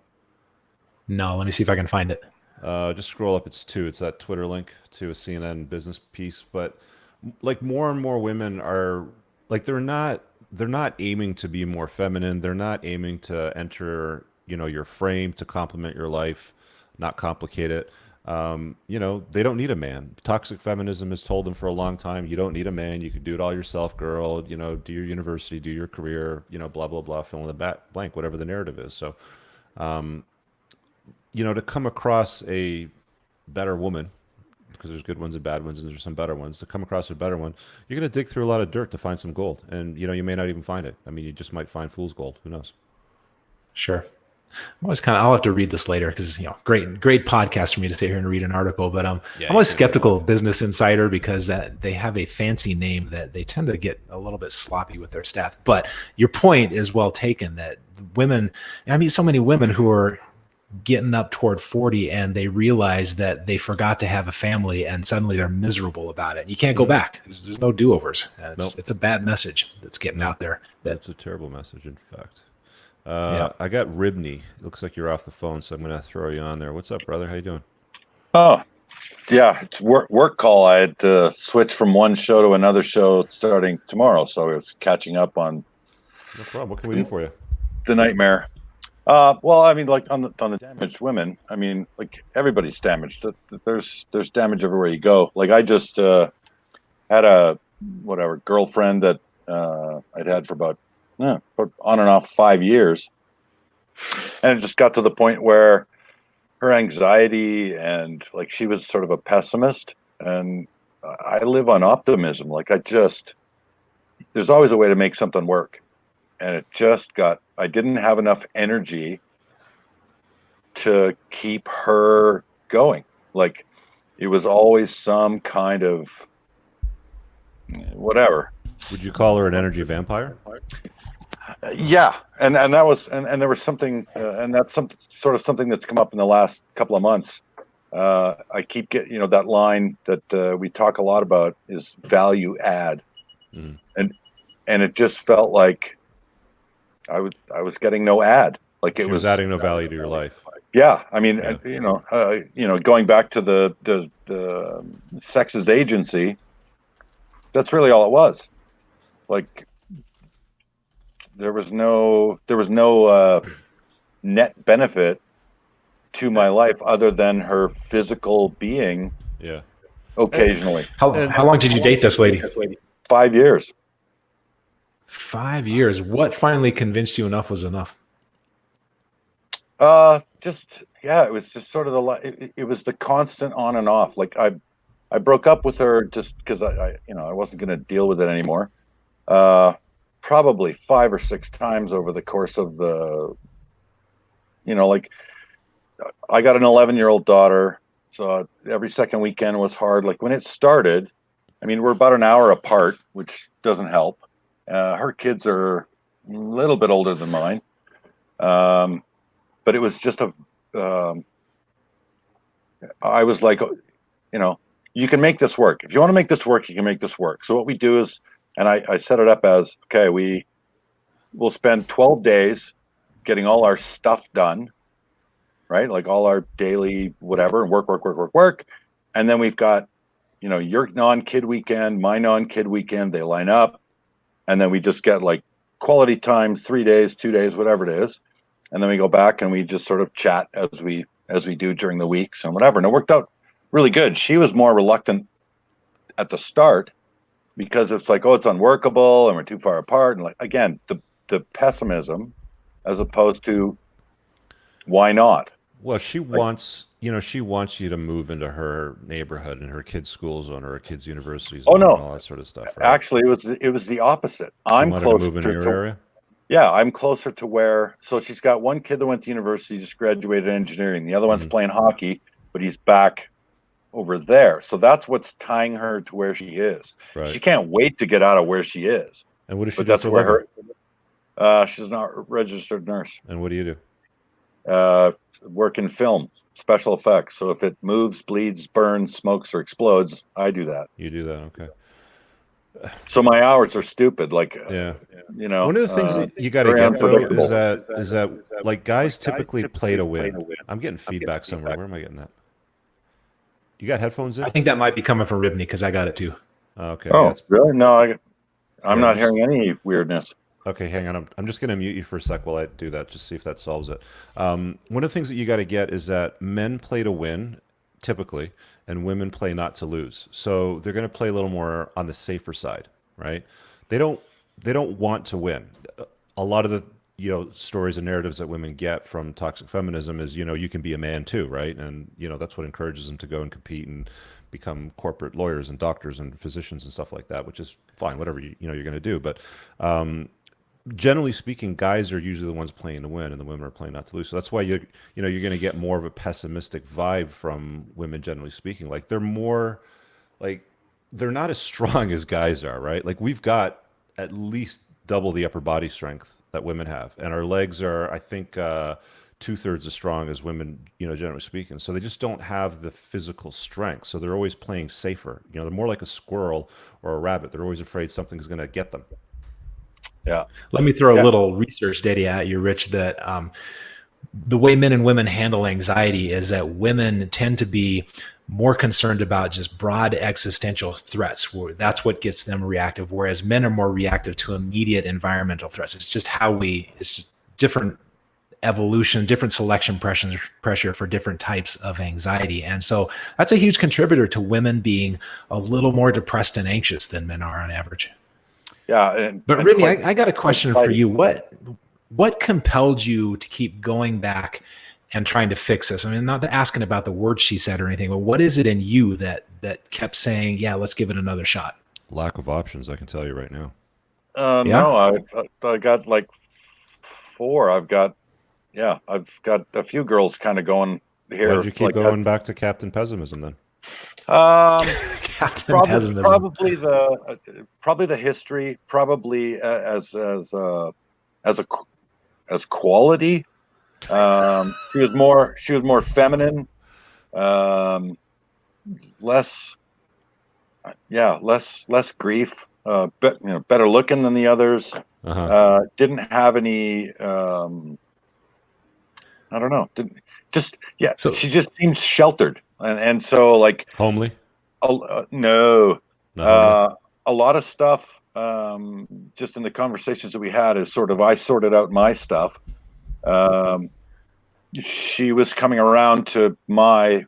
No, let me see if I can find it.
Just scroll up. It's 2. It's that Twitter link to a CNN business piece. But like more and more women are like they're not aiming to be more feminine. They're not aiming to enter your frame to complement your life, not complicate it. They don't need a man. Toxic feminism has told them for a long time, you don't need a man. You can do it all yourself, girl. Do your university, do your career. Blah blah blah. Fill in the blank, whatever the narrative is. So to come across a better woman, because there's good ones and bad ones, and there's some better ones. To come across a better one, you're going to dig through a lot of dirt to find some gold, and you may not even find it. I mean, you just might find fool's gold. Who knows?
Sure. I'll have to read this later because great podcast for me to sit here and read an article. But I'm always skeptical of Business Insider because they have a fancy name that they tend to get a little bit sloppy with their stats. But your point is well taken that women. I mean, so many women who are getting up toward 40 and they realize that they forgot to have a family and suddenly they're miserable about it. You can't go back. There's no do-overs. It's a bad message that's getting out there.
That's a terrible message, in fact. I got Ribney. It looks like you're off the phone, so I'm going to throw you on there. What's up, brother? How you doing?
Oh, yeah. It's work call. I had to switch from one show to another show starting tomorrow, so it's catching up on.
No problem. What can we do for you?
The nightmare. Well, I mean, like on the damaged women. I mean, like everybody's damaged. There's damage everywhere you go. Like I just had a girlfriend that I'd had for about on and off 5 years, and it just got to the point where her anxiety and like she was sort of a pessimist, and I live on optimism. Like there's always a way to make something work. And it just I didn't have enough energy to keep her going. Like it was always some kind of whatever.
Would you call her an energy vampire?
Yeah. And that was, and there was something, and that's something that's come up in the last couple of months. I keep getting, that line that we talk a lot about is value add. Mm. And it just felt like, I was getting no ad. Like it was
adding no value to your life.
Yeah, I mean, going back to the sex's agency, that's really all it was. Like there was no net benefit to my life other than her physical being.
Yeah.
Occasionally.
How long did you date this lady?
5 years.
5 years. What finally convinced you enough was enough?
It was just sort of it was the constant on and off. Like I broke up with her just because I wasn't going to deal with it anymore. Probably 5 or 6 times over the course of the, like I got an 11-year-old daughter. So every second weekend was hard. Like when it started, I mean, we're about an hour apart, which doesn't help. Her kids are a little bit older than mine. But it was just I was like, you can make this work. If you want to make this work, you can make this work. So what we do is, and I set it up as, okay, we'll spend 12 days getting all our stuff done, right? Like all our daily whatever, and work. And then we've got, your non-kid weekend, my non-kid weekend, they line up. And then we just get like quality time, 3 days, 2 days, whatever it is. And then we go back and we just sort of chat as we do during the weeks and whatever. And it worked out really good. She was more reluctant at the start because it's like, oh, it's unworkable and we're too far apart. And like, again, the pessimism as opposed to why not?
Well, she wants you to move into her neighborhood and her kids' school zone or her kids' university zone and all that sort of stuff. Right?
Actually, it was the opposite. I'm closer
to move in your area.
Yeah, I'm closer to where. So she's got one kid that went to university, just graduated engineering. The other one's playing hockey, but he's back over there. So that's what's tying her to where she is. Right. She can't wait to get out of where she is.
And what does she do for a living?
She's not a registered nurse.
And what do you do?
Work in film, special effects. So if it moves, bleeds, burns, smokes, or explodes, I do that.
You do that, okay.
So my hours are stupid. Like,
one of the things that you got to get though is that like guys typically play to win. I'm getting feedback somewhere. Where am I getting that? You got headphones in?
I think that might be coming from Ribney because I got it too.
Okay.
Oh,
Yeah,
really? No, I'm
yeah,
not hearing any weirdness.
okay, hang on. I'm just going to mute you for a sec while I do that, just see if that solves it. One of the things that you got to get is that men play to win, typically, and women play not to lose. So they're going to play a little more on the safer side, right? They don't they don't want to win. A lot of the stories and narratives that women get from toxic feminism is you can be a man too, right? And that's what encourages them to go and compete and become corporate lawyers and doctors and physicians and stuff like that, which is fine, whatever you're going to do. But generally speaking, guys are usually the ones playing to win, and the women are playing not to lose. So that's why you're going to get more of a pessimistic vibe from women, generally speaking. Like they're more like they're not as strong as guys are, right? Like we've got at least double the upper body strength that women have, and our legs are, I think, 2/3 as strong as women, generally speaking. So they just don't have the physical strength. So they're always playing safer. They're more like a squirrel or a rabbit. They're always afraid something's going to get them.
Yeah.
Let me throw a
Yeah.
little research data at you, Rich, that the way men and women handle anxiety is that women tend to be more concerned about just broad existential threats. That's what gets them reactive, whereas men are more reactive to immediate environmental threats. It's just it's just different evolution, different selection pressure for different types of anxiety. And so that's a huge contributor to women being a little more depressed and anxious than men are on average.
Yeah.
But Ridney, I got a question for you. What compelled you to keep going back and trying to fix this? I mean, not asking about the words she said or anything, but what is it in you that kept saying, yeah, let's give it another shot?
Lack of options, I can tell you right now.
Yeah?
No, I got like 4. I've got a few girls kind of going here.
Why did you keep
like
going back to Captain Pessimism then?
Captain Pessimism.
Probably the history, probably as quality. She was more feminine, less grief, but better looking than the others. Didn't have any I don't know. So she just seems sheltered, and so like
Homely?
no,
Not
a lot of stuff. Just in the conversations that we had, is sort of I sorted out my stuff. She was coming around to my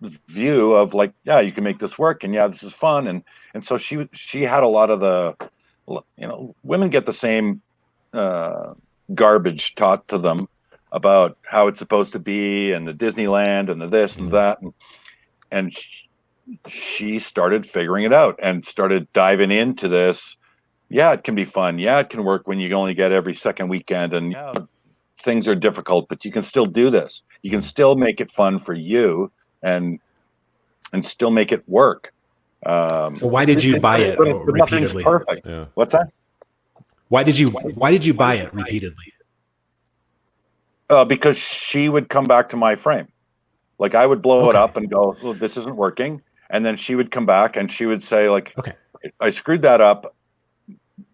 view of like, yeah, you can make this work, and yeah, this is fun, and so she had a lot of the, women get the same garbage taught to them about how it's supposed to be, and the Disneyland, and the this and that, and she started figuring it out and started diving into this. Yeah, it can be fun. Yeah, it can work when you only get every second weekend, and yeah, things are difficult, but you can still do this. You can still make it fun for you, and still make it work.
So why did you buy it repeatedly?
Perfect.
Yeah.
What's that?
Why did you buy it repeatedly?
Because she would come back to my frame. Like I would blow it up and go, oh, this isn't working. And then she would come back and she would say, like, okay, I screwed that up.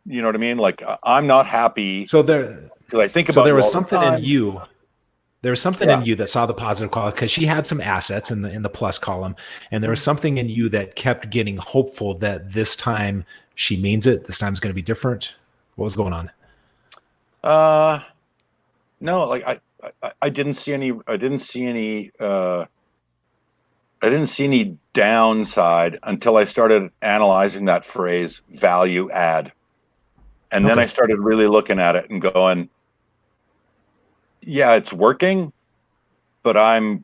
You know what I mean? Like I'm not happy.
So there was something in you. There was something in you that saw the positive quality, because she had some assets in the plus column, and there was something in you that kept getting hopeful that this time she means it. This time is going to be different. What was going on?
No, like I didn't see any downside until I started analyzing that phrase value add. And then I started really looking at it and going, yeah, it's working, but I'm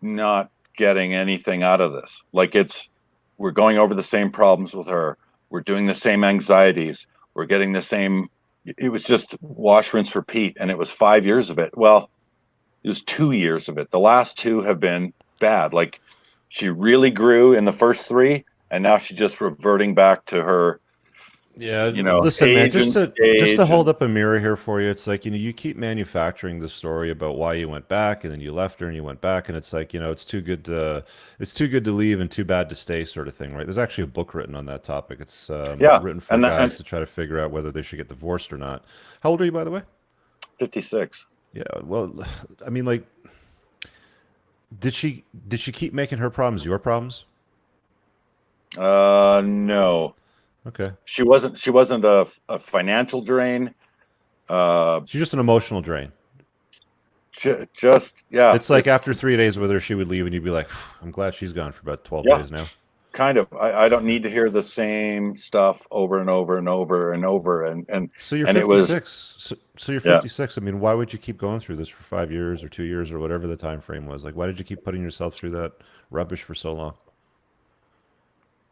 not getting anything out of this. Like we're going over the same problems with her. We're doing the same anxieties. We're getting the same. It was just wash, rinse, repeat. And it was 5 years of it. Well, it was 2 years of it. The last 2 have been bad. Like she really grew in the first 3, and now she's just reverting back to her.
Yeah, listen, man, just to hold up a mirror here for you, it's like, you keep manufacturing the story about why you went back, and then you left her and you went back, and it's like, it's too good to leave and too bad to stay, sort of thing, right? There's actually a book written on that topic. It's written for guys to try to figure out whether they should get divorced or not. How old are you, by the way?
56.
Yeah, well, I mean, like, Did she keep making her problems your problems?
No,
Okay.
she wasn't a financial drain.
She's just an emotional drain.
Just yeah,
It's like after 3 days with her, she would leave, and you'd be like, "I'm glad she's gone for about 12
yeah,
days now."
kind of. I don't need to hear the same stuff over and over and over and over and
So you're
and it was
56. So you're
yeah.
56. I mean, why would you keep going through this for 5 years or 2 years or whatever the time frame was? Like, why did you keep putting yourself through that rubbish for so long?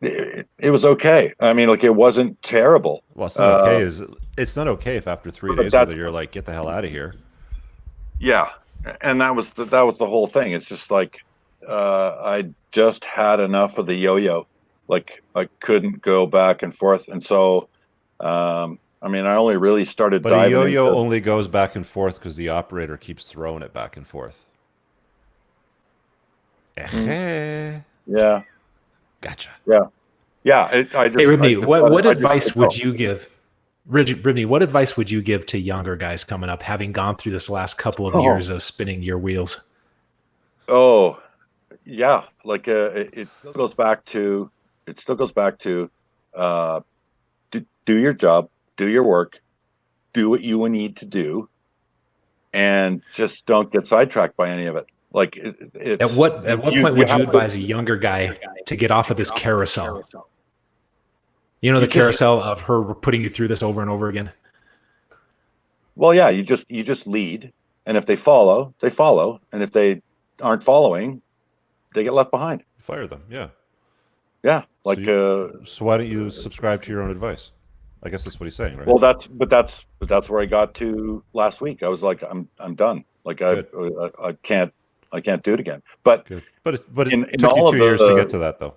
It was okay. I mean, like it wasn't terrible.
Well, it's not okay. It's not okay if after 3 days with
That's
her, you're like, "Get the hell out of here."
yeah, and that was the whole thing. It's just like I just had enough of the yo-yo. Like I couldn't go back and forth, and so I mean, I only really started
But a
diving
yo-yo
into.
only goes back and forth because the operator keeps throwing it back and forth. Eh,
Yeah,
gotcha.
yeah, yeah. I
Hey,
just
Ribney, what
I just let
advice
it go.
would you give? Ribney, what advice would you give to younger guys coming up, having gone through this last couple of
Oh,
years of spinning your wheels?
oh, yeah. Like it still goes back to uh, do your job, do your work, do what you need to do, and just don't get sidetracked by any of it. Like
At
it's
what point
you
would you
have to
advise a younger guy to get off of this carousel? You know,
you
the
just
carousel of her putting you through this over and over again.
well yeah you just lead, and if they follow, and if they aren't following, they get left behind.
Fire them. Yeah.
Yeah,
So
like
so why don't you subscribe to your own advice? I guess that's what he's saying, right?
well that's where I got to last week. I was like I'm done. Like
Good.
I can't do it again. But
Good. But it
in
took you
all of
2 years to get to that, though.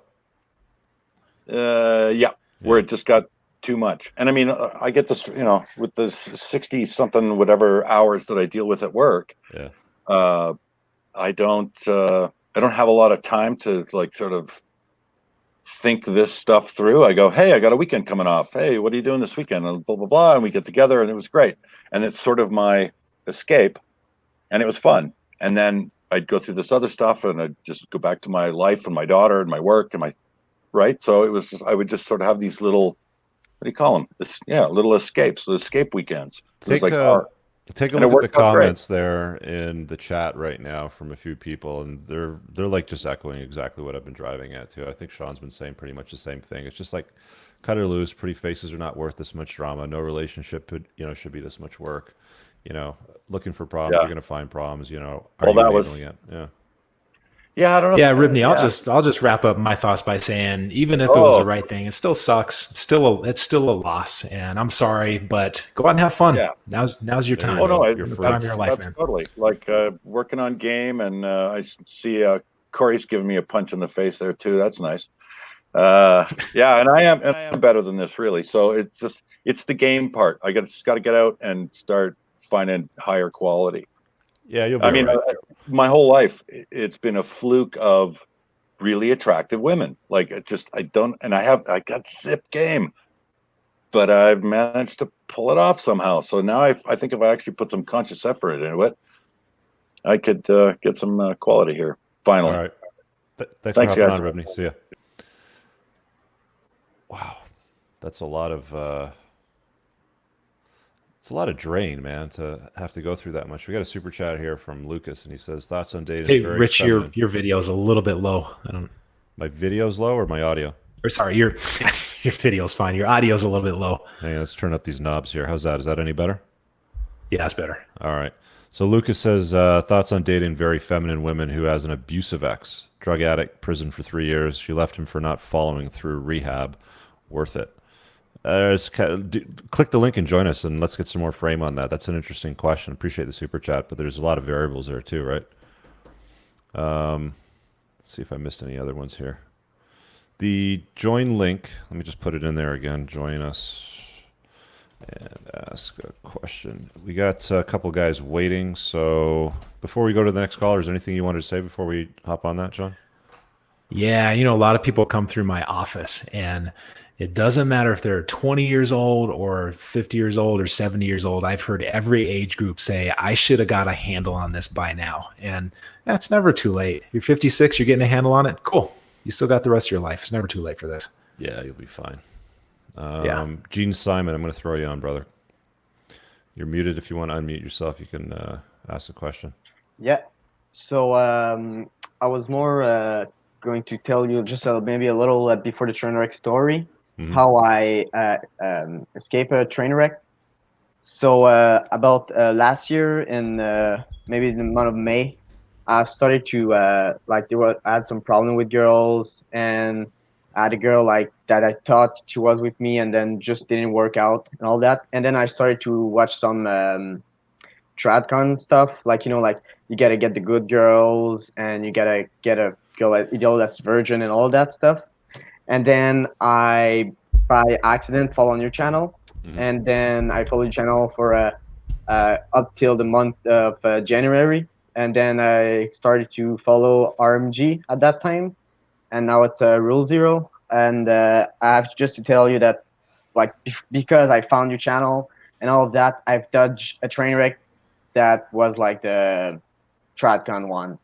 yeah, where
Yeah.
it just got too much. And I mean, I get this, with the 60 something whatever hours that I deal with at work.
Yeah.
Uh, I don't have a lot of time to like sort of think this stuff through. I go, hey, I got a weekend coming off. Hey, what are you doing this weekend? And blah blah blah, and we get together, and it was great. And it's sort of my escape, and it was fun. And then I'd go through this other stuff, and I'd just go back to my life and my daughter and my work and my right. So it was just I would just sort of have these little what do you call them? Yeah, little escapes, the escape weekends. It was
Take
like,
a take a
and it
look at the
worked out great.
comments there in the chat right now from a few people, and they're like just echoing exactly what I've been driving at too. I think Sean's been saying pretty much the same thing. It's just like cut her loose. Pretty faces are not worth this much drama. No relationship should be this much work. Looking for problems, you're
Yeah.
gonna find problems. Are
Well,
you
that was,
enabling it? Yeah.
yeah, I don't
Yeah,
know.
Ribney,
Yeah.
I'll just wrap up my thoughts by saying, even if it was the
Oh,
right thing, it still sucks. It's still a loss, and I'm sorry, but go out and have fun.
yeah.
Now's your
There you
time.
Oh, no,
go. You're
The
free.
time of your life,
that's
man.
totally like working on game. And see Corey's giving me a punch in the face there too. That's nice. Yeah, and I am better than this really. So it's the game part. Just got to get out and start finding higher quality.
Yeah, you'll be
I
all
mean,
right.
my whole life it's been a fluke of really attractive women. Like I don't, and I got zip game, but I've managed to pull it off somehow. So now I think if I actually put some conscious effort into it, I could get some quality here.
All
Finally,
right. Thanks for
thanks,
hopping
guys.
on, Ribney. See ya. Wow, that's a lot of it's a lot of drain, man, to have to go through that much. We got a super chat here from Lucas, and he says thoughts on dating
Hey,
very
Rich,
feminine.
your video is a little bit low. I don't.
My video's low or my audio?
Or sorry, your your video's fine. Your audio's a little bit low.
Hey, let's turn up these knobs here. How's that? Is that any better?
Yeah, it's better.
All right. So Lucas says thoughts on dating very feminine women who has an abusive ex, drug addict, prison for 3 years. She left him for not following through rehab. Worth it. Click the link and join us, and let's get some more frame on that. That's an interesting question. Appreciate the super chat, but there's a lot of variables there too, right? Let's see if I missed any other ones here. The join link, let me just put it in there again. Join us and ask a question. We got a couple guys waiting, so before we go to the next caller, is there anything you wanted to say before we hop on that, John?
Yeah, a lot of people come through my office, and It doesn't matter if they're 20 years old or 50 years old or 70 years old. I've heard every age group say, I should have got a handle on this by now. And that's never too late. You're 56, you're getting a handle on it. Cool. You still got the rest of your life. It's never too late for this.
Yeah, you'll be fine.
Yeah.
Gene Simon, I'm going to throw you on, brother. You're muted. If you want to unmute yourself, you can ask the question.
Yeah. So I was more going to tell you just maybe a little before the train wreck story, how I escaped a train wreck. So about last year in maybe the month of May, I've started to I had some problem with girls, and I had a girl like that I thought she was with me, and then just didn't work out and all that. And then I started to watch some tradcon stuff, like like you gotta get the good girls, and you gotta get a girl that's virgin and all that stuff. And then I by accident fall on your channel, and then I followed your channel for up till the month of January, and then I started to follow RMG at that time, and now it's Rule Zero. And I have just to tell you that, like, because I found your channel and all of that, I've dodged a train wreck that was like the TradCon one,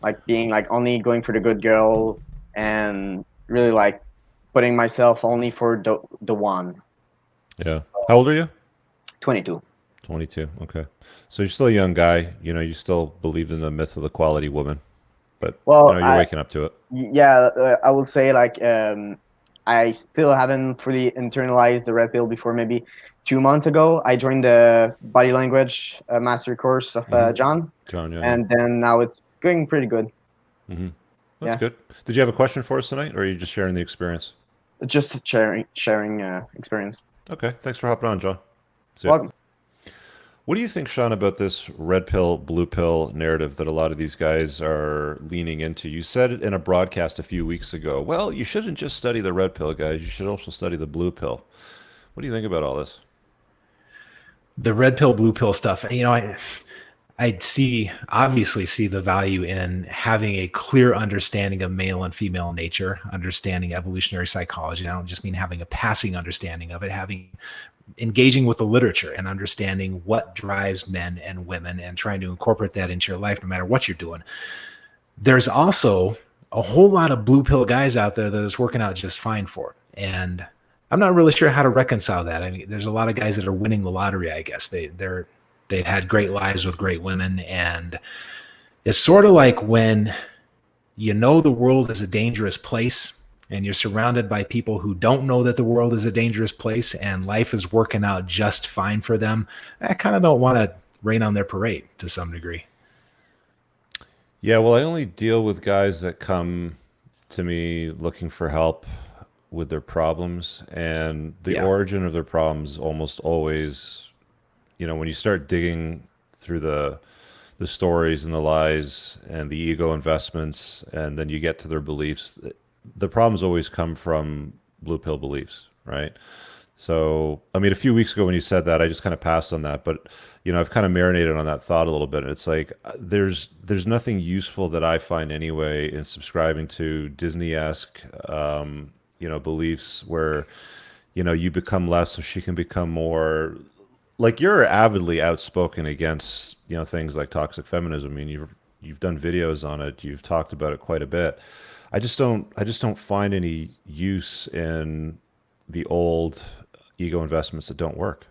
like being like only going for the good girl and really like putting myself only for the one.
Yeah. How old are you?
22.
22. Okay. So you're still a young guy. You still believed in the myth of the quality woman, but
Well,
you're waking up to it.
Yeah, I would say like I still haven't fully internalized the red pill before maybe 2 months ago. I joined the body language mastery course of John.
John, yeah.
And then now it's going pretty good.
That's good. Did you have a question for us tonight, or are you just sharing the experience?
Just sharing experience.
Okay. Thanks for hopping on, John. See ya.
Welcome.
What do you think, Shawn, about this red pill, blue pill narrative that a lot of these guys are leaning into? You said it in a broadcast a few weeks ago. Well, you shouldn't just study the red pill, guys. You should also study the blue pill. What do you think about all this?
The red pill, blue pill stuff. I obviously see the value in having a clear understanding of male and female nature, understanding evolutionary psychology. I don't just mean having a passing understanding of it, engaging with the literature and understanding what drives men and women and trying to incorporate that into your life no matter what you're doing. There's also a whole lot of blue pill guys out there that is working out just fine for. And I'm not really sure how to reconcile that. I mean, there's a lot of guys that are winning the lottery, I guess. They've had great lives with great women. And it's sort of like when the world is a dangerous place and you're surrounded by people who don't know that the world is a dangerous place and life is working out just fine for them. I kind of don't want to rain on their parade to some degree.
Yeah, well, I only deal with guys that come to me looking for help with their problems, and the origin of their problems almost always, when you start digging through the stories and the lies and the ego investments, and then you get to their beliefs, the problems always come from blue pill beliefs, right? So, I mean, a few weeks ago when you said that, I just kind of passed on that, but I've kind of marinated on that thought a little bit. It's like there's nothing useful that I find anyway in subscribing to Disney-esque, beliefs where, you become less so she can become more. Like, you're avidly outspoken against, things like toxic feminism. I mean, you've done videos on it. You've talked about it quite a bit. I just don't find any use in the old ego investments that don't work.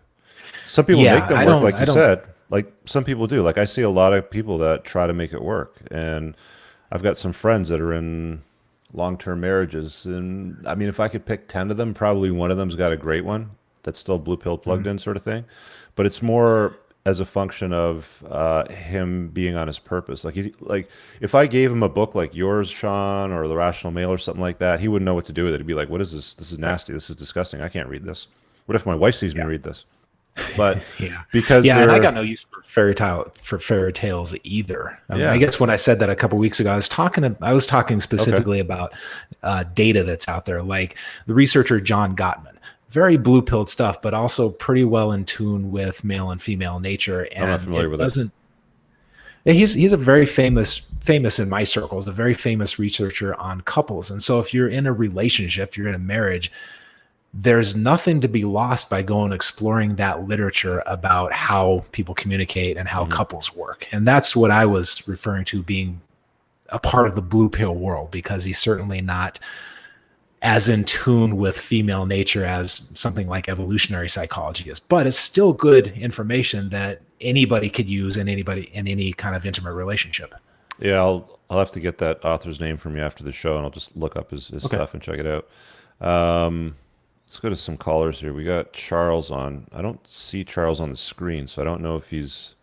Some people make them work, like you said. Like, some people do. Like, I see a lot of people that try to make it work, and I've got some friends that are in long-term marriages, and I mean, if I could pick 10 of them, probably one of them's got a great one that's still blue pill plugged in, sort of thing. But it's more as a function of him being on his purpose. Like if I gave him a book like yours, Shawn, or The Rational Male or something like that, he wouldn't know what to do with it. He'd be like, what is this? This is nasty. This is disgusting. I can't read this. What if my wife sees me read this? But because
and I got no use for fairy tales either. I guess when I said that a couple of weeks ago, I was talking specifically about data that's out there, like the researcher John Gottman. Very blue pilled stuff, but also pretty well in tune with male and female nature. And
I'm not familiar with it.
He's a very famous in my circles, a very famous researcher on couples. And so if you're in a relationship, you're in a marriage, there's nothing to be lost by going exploring that literature about how people communicate and how couples work. And that's what I was referring to being a part of the blue pill world, because he's certainly not as in tune with female nature as something like evolutionary psychology is, but it's still good information that anybody could use in any kind of intimate relationship.
Yeah, I'll have to get that author's name from you after the show, and I'll just look up his stuff and check it out. Let's go to some callers here. We got Charles on. I don't see Charles on the screen, so I don't know if he's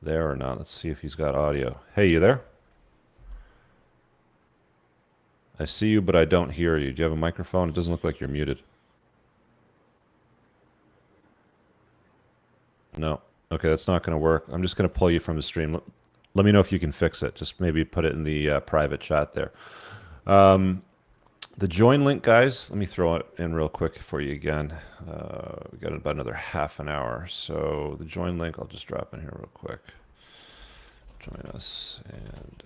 there or not. Let's see if he's got audio. Hey, you there? I see you, but I don't hear you. Do you have a microphone? It doesn't look like you're muted. No. Okay, that's not going to work. I'm just going to pull you from the stream. Let me know if you can fix it. Just maybe put it in the private chat there. The join link, guys, let me throw it in real quick for you again. We got about another half an hour. So the join link, I'll just drop in here real quick. Join us and...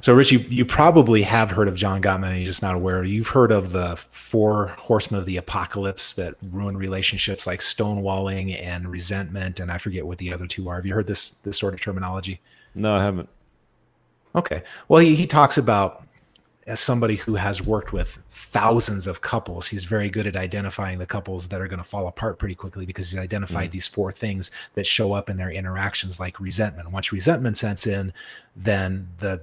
So, Rich, you probably have heard of John Gottman and you're just not aware. You've heard of the 4 horsemen of the apocalypse that ruin relationships, like stonewalling and resentment, and I forget what the other 2 are. Have you heard this sort of terminology?
No, I haven't.
Okay. Well, he talks about, as somebody who has worked with thousands of couples, he's very good at identifying the couples that are going to fall apart pretty quickly, because he's identified these 4 things that show up in their interactions, like resentment. Once resentment sets in, then the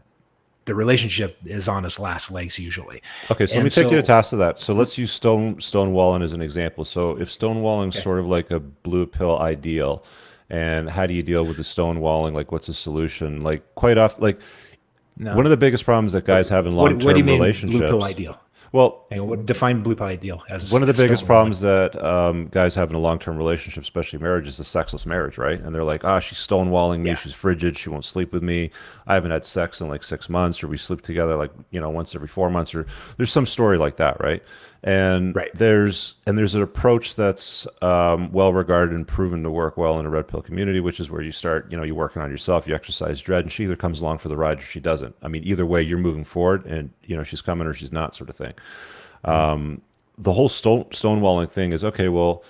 relationship is on its last legs usually.
Okay, so let me take you to task to that. So let's use stonewalling as an example. So if stonewalling is sort of like a blue pill ideal, and how do you deal with the stonewalling? Like, what's the solution? Like, quite often, like, one of the biggest problems that guys have in long-term
what do you mean
relationships.
Blue pill ideal?
Well,
define blue pill ideal as
one of the biggest problems that guys have in a long-term relationship, especially marriage, is the sexless marriage, right? And they're like, she's stonewalling me. Yeah. She's frigid. She won't sleep with me. I haven't had sex in like 6 months, or we sleep together like, once every 4 months, or there's some story like that, right? And there's an approach that's well regarded and proven to work well in a red pill community, which is where you start, you're working on yourself, you exercise dread, and she either comes along for the ride or she doesn't. I mean, either way, you're moving forward, and she's coming or she's not, sort of thing. The whole stonewalling thing is, okay, well,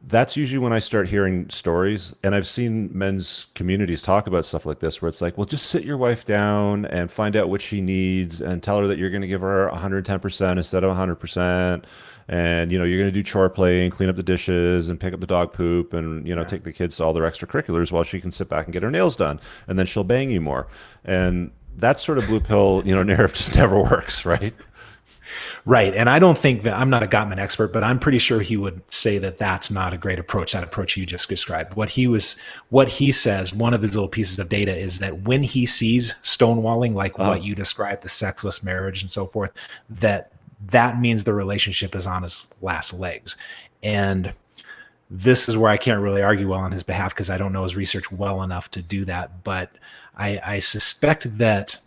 that's usually when I start hearing stories, and I've seen men's communities talk about stuff like this, where it's like, well, just sit your wife down and find out what she needs and tell her that you're going to give her 110% instead of 100%. And, you're going to do chore play and clean up the dishes and pick up the dog poop and, take the kids to all their extracurriculars while she can sit back and get her nails done. And then she'll bang you more. And that sort of blue pill, narrative just never works, right?
Right. And I don't think that, I'm not a Gottman expert, but I'm pretty sure he would say that that's not a great approach, that approach you just described. What he says, one of his little pieces of data is that when he sees stonewalling, like what you described, the sexless marriage and so forth, that means the relationship is on its last legs. And this is where I can't really argue well on his behalf, because I don't know his research well enough to do that. But I suspect that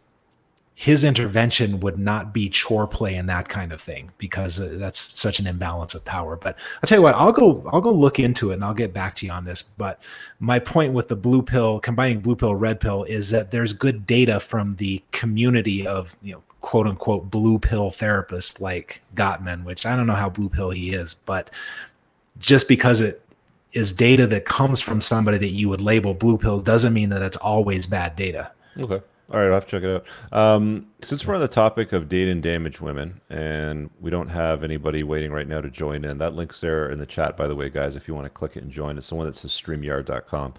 his intervention would not be chore play and that kind of thing, because that's such an imbalance of power. But I'll tell you what, I'll go look into it and I'll get back to you on this. But my point with the blue pill, combining blue pill, red pill, is that there's good data from the community of, quote unquote, blue pill therapists like Gottman, which I don't know how blue pill he is, but just because it is data that comes from somebody that you would label blue pill doesn't mean that it's always bad data.
Okay. All right, I'll have to check it out. Since we're on the topic of date and damage women, and we don't have anybody waiting right now to join in, that link's there in the chat, by the way, guys, if you want to click it and join. It's the one that says streamyard.com.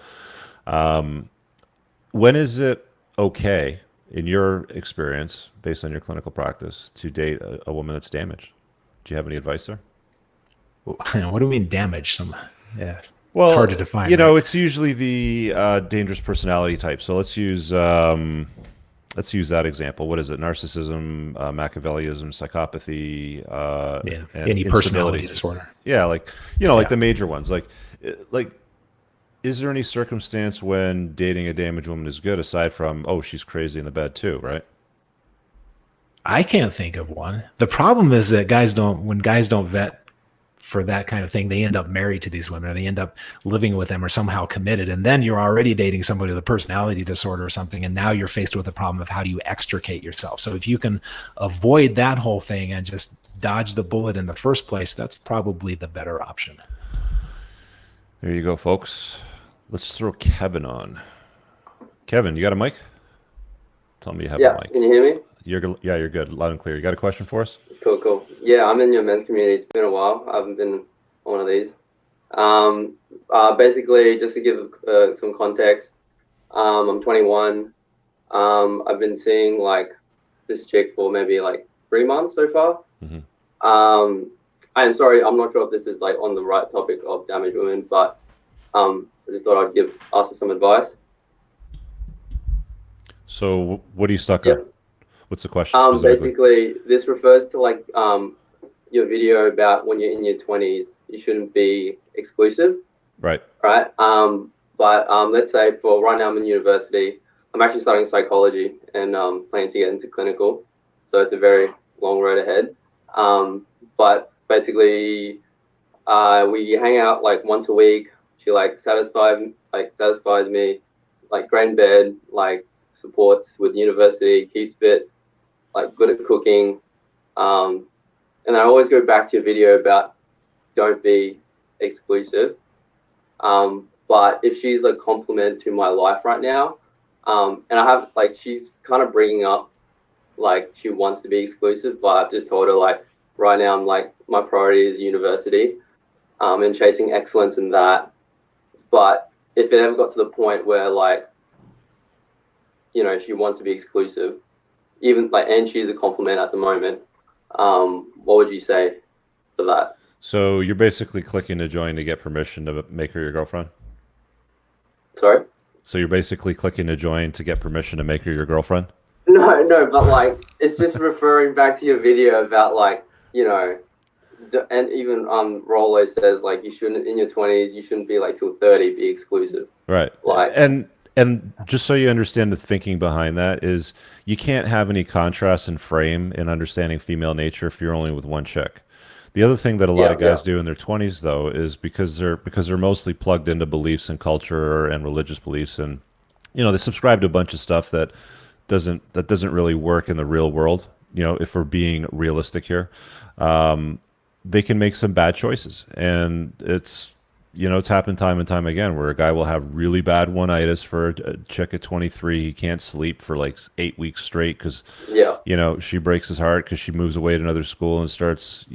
When is it okay, in your experience, based on your clinical practice, to date a woman that's damaged? Do you have any advice there?
What do you mean damage? Yes.
Well,
it's hard to define.
It's usually the dangerous personality type. So let's use that example. What is it? Narcissism, Machiavellism, psychopathy,
and any personality disorder.
Yeah, like the major ones. Like, is there any circumstance when dating a damaged woman is good, aside from, she's crazy in the bed too, right?
I can't think of one. The problem is that when guys don't vet for that kind of thing, they end up married to these women, or they end up living with them, or somehow committed. And then you're already dating somebody with a personality disorder or something. And now you're faced with the problem of how do you extricate yourself? So if you can avoid that whole thing and just dodge the bullet in the first place, that's probably the better option.
There you go, folks. Let's throw Kevin on. Kevin, you got a mic? Tell me you have a mic.
Can you hear me?
You're good. Loud and clear. You got a question for us?
Cool. Yeah, I'm in your men's community. It's been a while. I haven't been on one of these. Basically, just to give some context, I'm 21. I've been seeing like this chick for maybe like 3 months so far.
Mm-hmm.
I'm sorry, I'm not sure if this is like on the right topic of damaged women, but I just thought I'd ask for some advice.
So what are you stuck on? What's the question specifically?
Basically, this refers to like your video about when you're in your 20s, you shouldn't be exclusive.
Right.
Right. But let's say for right now I'm in university. I'm actually studying psychology and planning to get into clinical. So it's a very long road ahead. But basically, we hang out like once a week. She like satisfies me, like great in bed, like supports with university, keeps fit, like good at cooking. And I always go back to your video about don't be exclusive. But if she's a compliment to my life right now, and I have like, she's kind of bringing up like she wants to be exclusive, but I've just told her like right now I'm like my priority is university, and chasing excellence in that. But if it ever got to the point where like, you know, she wants to be exclusive, even like, and she's a compliment at the moment, what would you say for that?
So you're basically clicking to join to get permission to make her your girlfriend?
Sorry?
So you're basically clicking to join to get permission to make her your girlfriend?
No, but like, it's just referring back to your video about like, you know, and even Rollo says like you shouldn't, in your 20s, you shouldn't be like till 30 be exclusive.
Right.
Like,
and just so you understand the thinking behind that is you can't have any contrast and frame in understanding female nature if you're only with one chick. The other thing that a lot of guys do in their 20s though is because they're mostly plugged into beliefs and culture and religious beliefs, and you know they subscribe to a bunch of stuff that doesn't really work in the real world. You know, if we're being realistic here, they can make some bad choices, and it's happened time and time again where a guy will have really bad one-itis for a chick at 23. He can't sleep for like 8 weeks straight because, she breaks his heart because she moves away to another school and starts,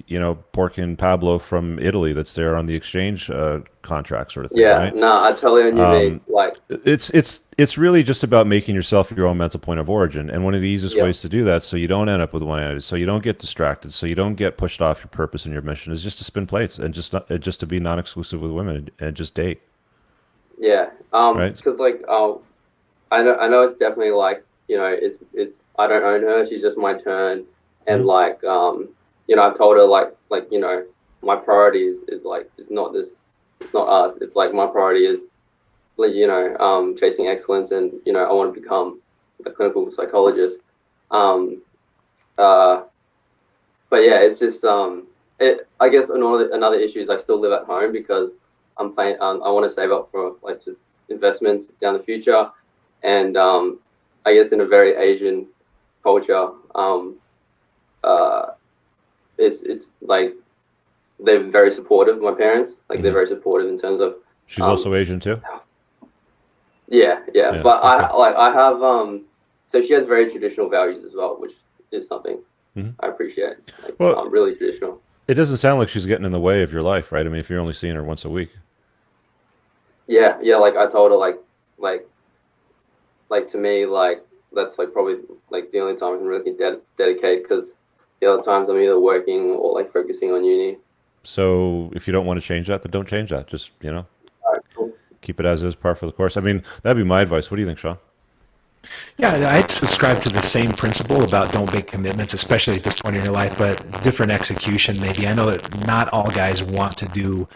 porking Pablo from Italy that's there on the exchange contract sort of thing.
Yeah,
right?
no, I totally understand. Like,
it's really just about making yourself your own mental point of origin. And one of the easiest ways to do that so you don't end up with one-itis, so you don't get distracted, so you don't get pushed off your purpose and your mission is just to spin plates and just to be non-exclusive with women and just date.
Yeah.
Right?
Because like, I know it's definitely like, it's I don't own her. She's just my turn. And like, I've told her like, my priority is like, it's not us. It's like my priority is, chasing excellence, and I want to become a clinical psychologist. But yeah, it's just I guess another issue is I still live at home because I'm planning. I want to save up for like just investments down the future, and I guess in a very Asian culture, it's like they're very supportive. My parents, like they're very supportive in terms of.
She's also Asian too.
Yeah. But okay. I have so she has very traditional values as well, which is something I appreciate. Like, well, really traditional.
It doesn't sound like she's getting in the way of your life, right? I mean, if you're only seeing her once a week.
Yeah. Like I told her, like to me, like that's like probably like the only time I can really dedicate, because the other times I'm either working or like focusing on uni.
So if you don't want to change that, then don't change that. Just
All right, cool.
Keep it as is, par for the course. I mean, that'd be my advice. What do you think, Shawn?
Yeah, I'd subscribe to the same principle about don't make commitments, especially at this point in your life, but different execution maybe. I know that not all guys want to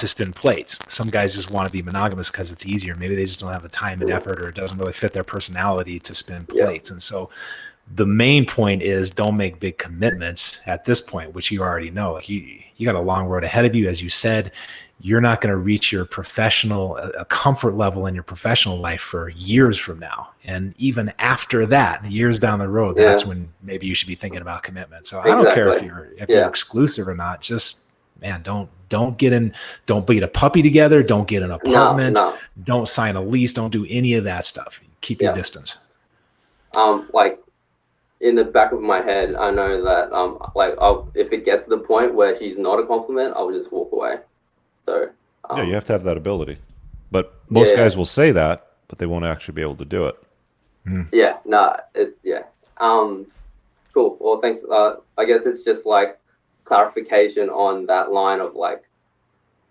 spin plates. Some guys just want to be monogamous because it's easier. Maybe they just don't have the time and effort, or it doesn't really fit their personality to spin plates. And so the main point is don't make big commitments at this point, which you already know. Like you got a long road ahead of you. As you said, you're not going to reach your professional a comfort level in your professional life for years from now. And even after that, years down the road, that's when maybe you should be thinking about commitment. So I don't care if you're exclusive or not. Just, man, don't get a puppy together. Don't get an apartment.
No.
Don't sign a lease. Don't do any of that stuff. Keep your distance.
Like in the back of my head, I know that if it gets to the point where she's not a compliment, I'll just walk away. So
yeah, you have to have that ability. But most guys will say that, but they won't actually be able to do it.
Yeah, no, it's cool. Well, thanks. I guess it's just like clarification on that line of like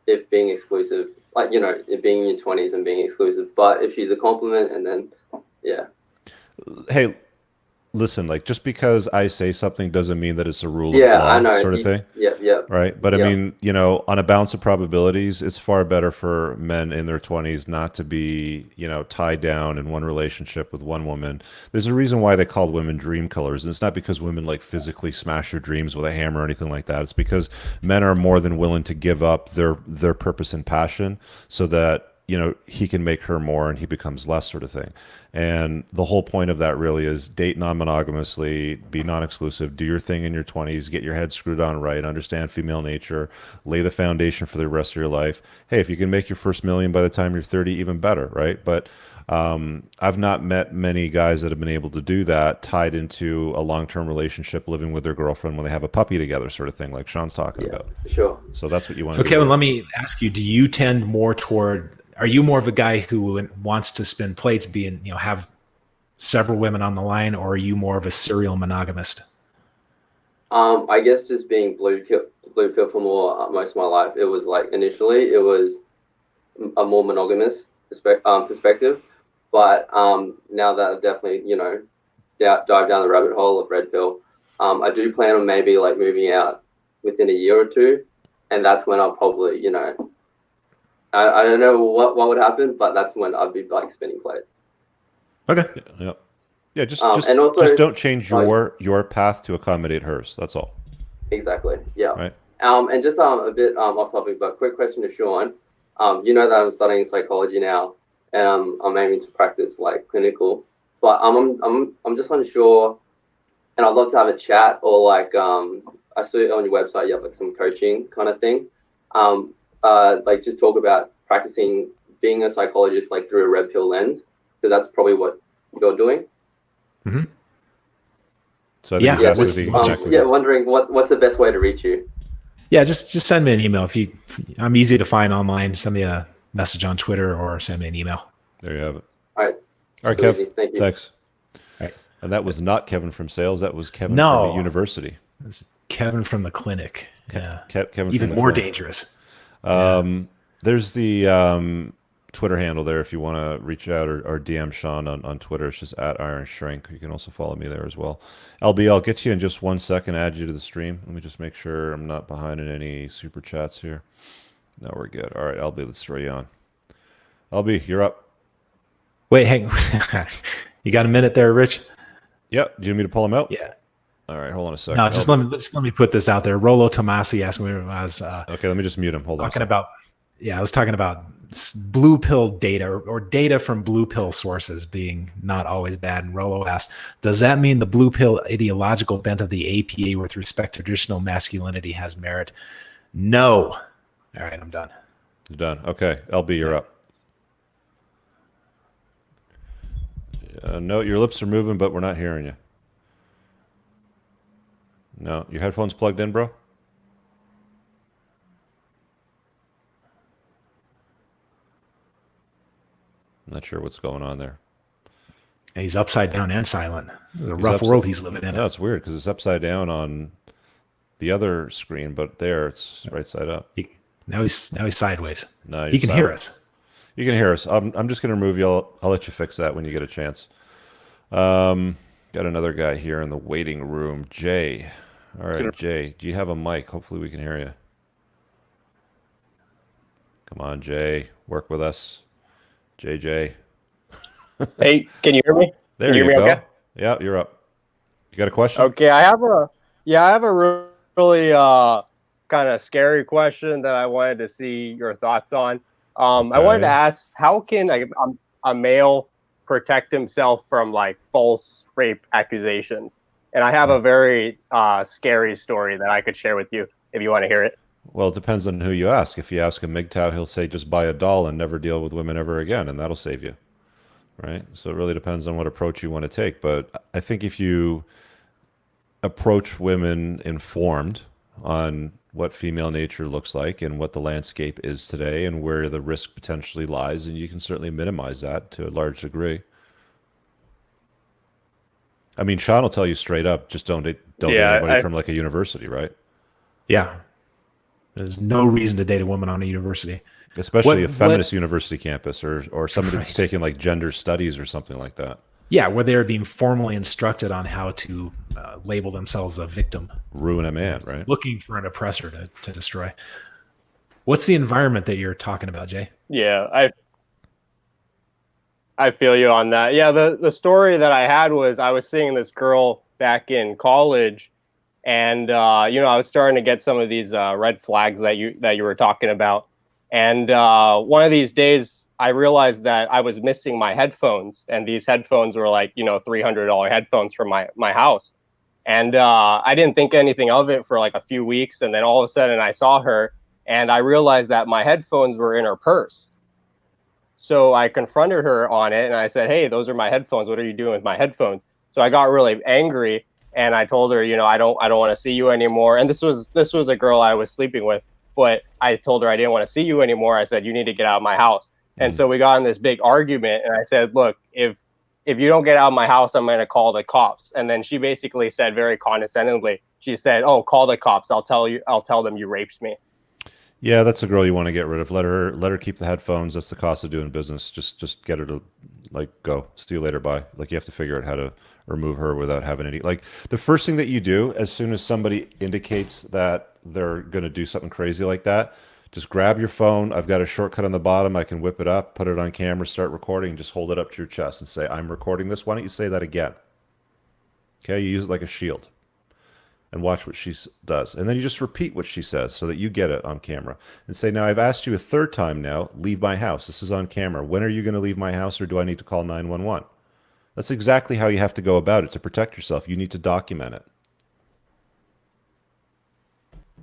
if being exclusive, like, you know, it being in your 20s and being exclusive, but if she's a compliment and then
hey, listen, like just because I say something doesn't mean that it's a rule of law,
I know.
sort of thing.
Yeah.
Right. But I mean, you know, on a balance of probabilities, it's far better for men in their 20s not to be, you know, tied down in one relationship with one woman. There's a reason why they called women dream killers. And it's not because women like physically smash your dreams with a hammer or anything like that. It's because men are more than willing to give up their purpose and passion so that, you know, he can make her more and he becomes less, sort of thing. And the whole point of that really is date non-monogamously, be non-exclusive, do your thing in your 20s, get your head screwed on right, understand female nature, lay the foundation for the rest of your life. Hey, if you can make your first million by the time you're 30, even better, right? But I've not met many guys that have been able to do that tied into a long-term relationship, living with their girlfriend when they have a puppy together, sort of thing, like Sean's talking about.
Sure.
So that's what you want to
So
do.
Kevin, let me ask you, do you tend more toward, are you more of a guy who wants to spin plates, have several women on the line, or are you more of a serial monogamist?
I guess just being blue pill for most of my life, it was like initially it was a more monogamous perspective, but now that I've definitely, you know, dived down the rabbit hole of red pill, I do plan on maybe like moving out within a year or two, and that's when I'll probably, you know, I don't know what would happen, but that's when I'd be like spinning plates.
Okay.
Yeah. Just
and also,
just don't change your path to accommodate hers. That's all.
Exactly. Yeah.
Right.
And just a bit off topic, but quick question to Shawn. You know that I'm studying psychology now, and I'm aiming to practice like clinical, but I'm just unsure, and I'd love to have a chat or like I saw on your website you have like some coaching kind of thing. Like just talk about practicing being a psychologist like through a red pill lens, because that's probably what you're doing.
Mm-hmm.
So I think
wondering what's the best way to reach you.
Yeah, just send me an email. I'm easy to find online. Send me a message on Twitter or send me an email.
There you have it.
All right,
Kev.
Thank you.
Thanks.
All right.
And that was not Kevin from sales. That was Kevin from the university.
This is Kevin from the clinic. Yeah.
Kevin
even
from
more
clinic.
dangerous.
There's the Twitter handle there if you want to reach out or DM Shawn on Twitter. It's just @IronShrink. You can also follow me there as well. LB, I'll get you in just 1 second, add you to the stream. Let me just make sure I'm not behind in any super chats here. No, we're good. All right, LB, let's throw you on. LB, you're up.
Wait, hang you got a minute there, Rich?
Yep. Do you need me to pull him out?
Yeah.
All right, hold on a second.
No, just let me put this out there. Rolo Tomasi asked me when I was
okay, let me just mute him. Hold on.
I was talking about blue pill data or data from blue pill sources being not always bad. And Rolo asked, does that mean the blue pill ideological bent of the APA with respect to traditional masculinity has merit? No. All right, I'm done.
You're done. Okay, LB, you're up. No, your lips are moving, but we're not hearing you. No, your headphones plugged in, bro? I'm not sure what's going on there.
He's upside down and silent. It's a rough world he's living in.
No, it's weird because it's upside down on the other screen, but there it's right side up.
Now he's sideways.
No,
he can hear us.
You can hear us. I'm just going to remove you. I'll let you fix that when you get a chance. Got another guy here in the waiting room, Jay. All right, Jay, do you have a mic? Hopefully we can hear you. Come on, Jay. Work with us. JJ.
Hey, can you hear me?
There you go. Okay? Yeah, you're up. You got a question?
Okay, I have a really kind of scary question that I wanted to see your thoughts on. I wanted to
Okay.
ask, how can a male protect himself from like false rape accusations? And I have a very scary story that I could share with you if you want to hear it.
Well, it depends on who you ask. If you ask a MGTOW, he'll say just buy a doll and never deal with women ever again, and that'll save you, right? So it really depends on what approach you want to take. But I think if you approach women informed on what female nature looks like and what the landscape is today and where the risk potentially lies, and you can certainly minimize that to a large degree. I mean, Shawn will tell you straight up, just don't date anybody from like a university, right?
Yeah. There's no reason to date a woman on a university.
Especially a feminist university campus or somebody that's taking like gender studies or something like that.
Yeah, where they're being formally instructed on how to label themselves a victim.
Ruin a man, right?
Looking for an oppressor to destroy. What's the environment that you're talking about, Jay?
Yeah, I feel you on that. Yeah, the story that I had was I was seeing this girl back in college, and you know, I was starting to get some of these red flags that you were talking about. And one of these days, I realized that I was missing my headphones, and these headphones were like, you know, $300 headphones from my house. And I didn't think anything of it for like a few weeks, and then all of a sudden I saw her, and I realized that my headphones were in her purse. So I confronted her on it, and I said, "Hey, those are my headphones. What are you doing with my headphones?" So I got really angry, and I told her, you know, I don't want to see you anymore. And this was a girl I was sleeping with, but I told her I didn't want to see you anymore. I said, "You need to get out of my house." And so we got in this big argument, and I said, "Look, if you don't get out of my house, I'm going to call the cops." And then she basically said very condescendingly, she said, "Oh, call the cops. I'll tell them you raped me."
Yeah, that's a girl you want to get rid of. Let her keep the headphones. That's the cost of doing business. Just get her to like go. See you later, bye. Like you have to figure out how to remove her without having any like the first thing that you do as soon as somebody indicates that they're going to do something crazy like that, just grab your phone. I've got a shortcut on the bottom. I can whip it up, put it on camera, start recording, and just hold it up to your chest and say, "I'm recording this. Why don't you say that again?" Okay, you use it like a shield. And watch what she does. And then you just repeat what she says so that you get it on camera. And say, "Now, I've asked you a third time now, leave my house. This is on camera. When are you going to leave my house, or do I need to call 911? That's exactly how you have to go about it to protect yourself. You need to document it.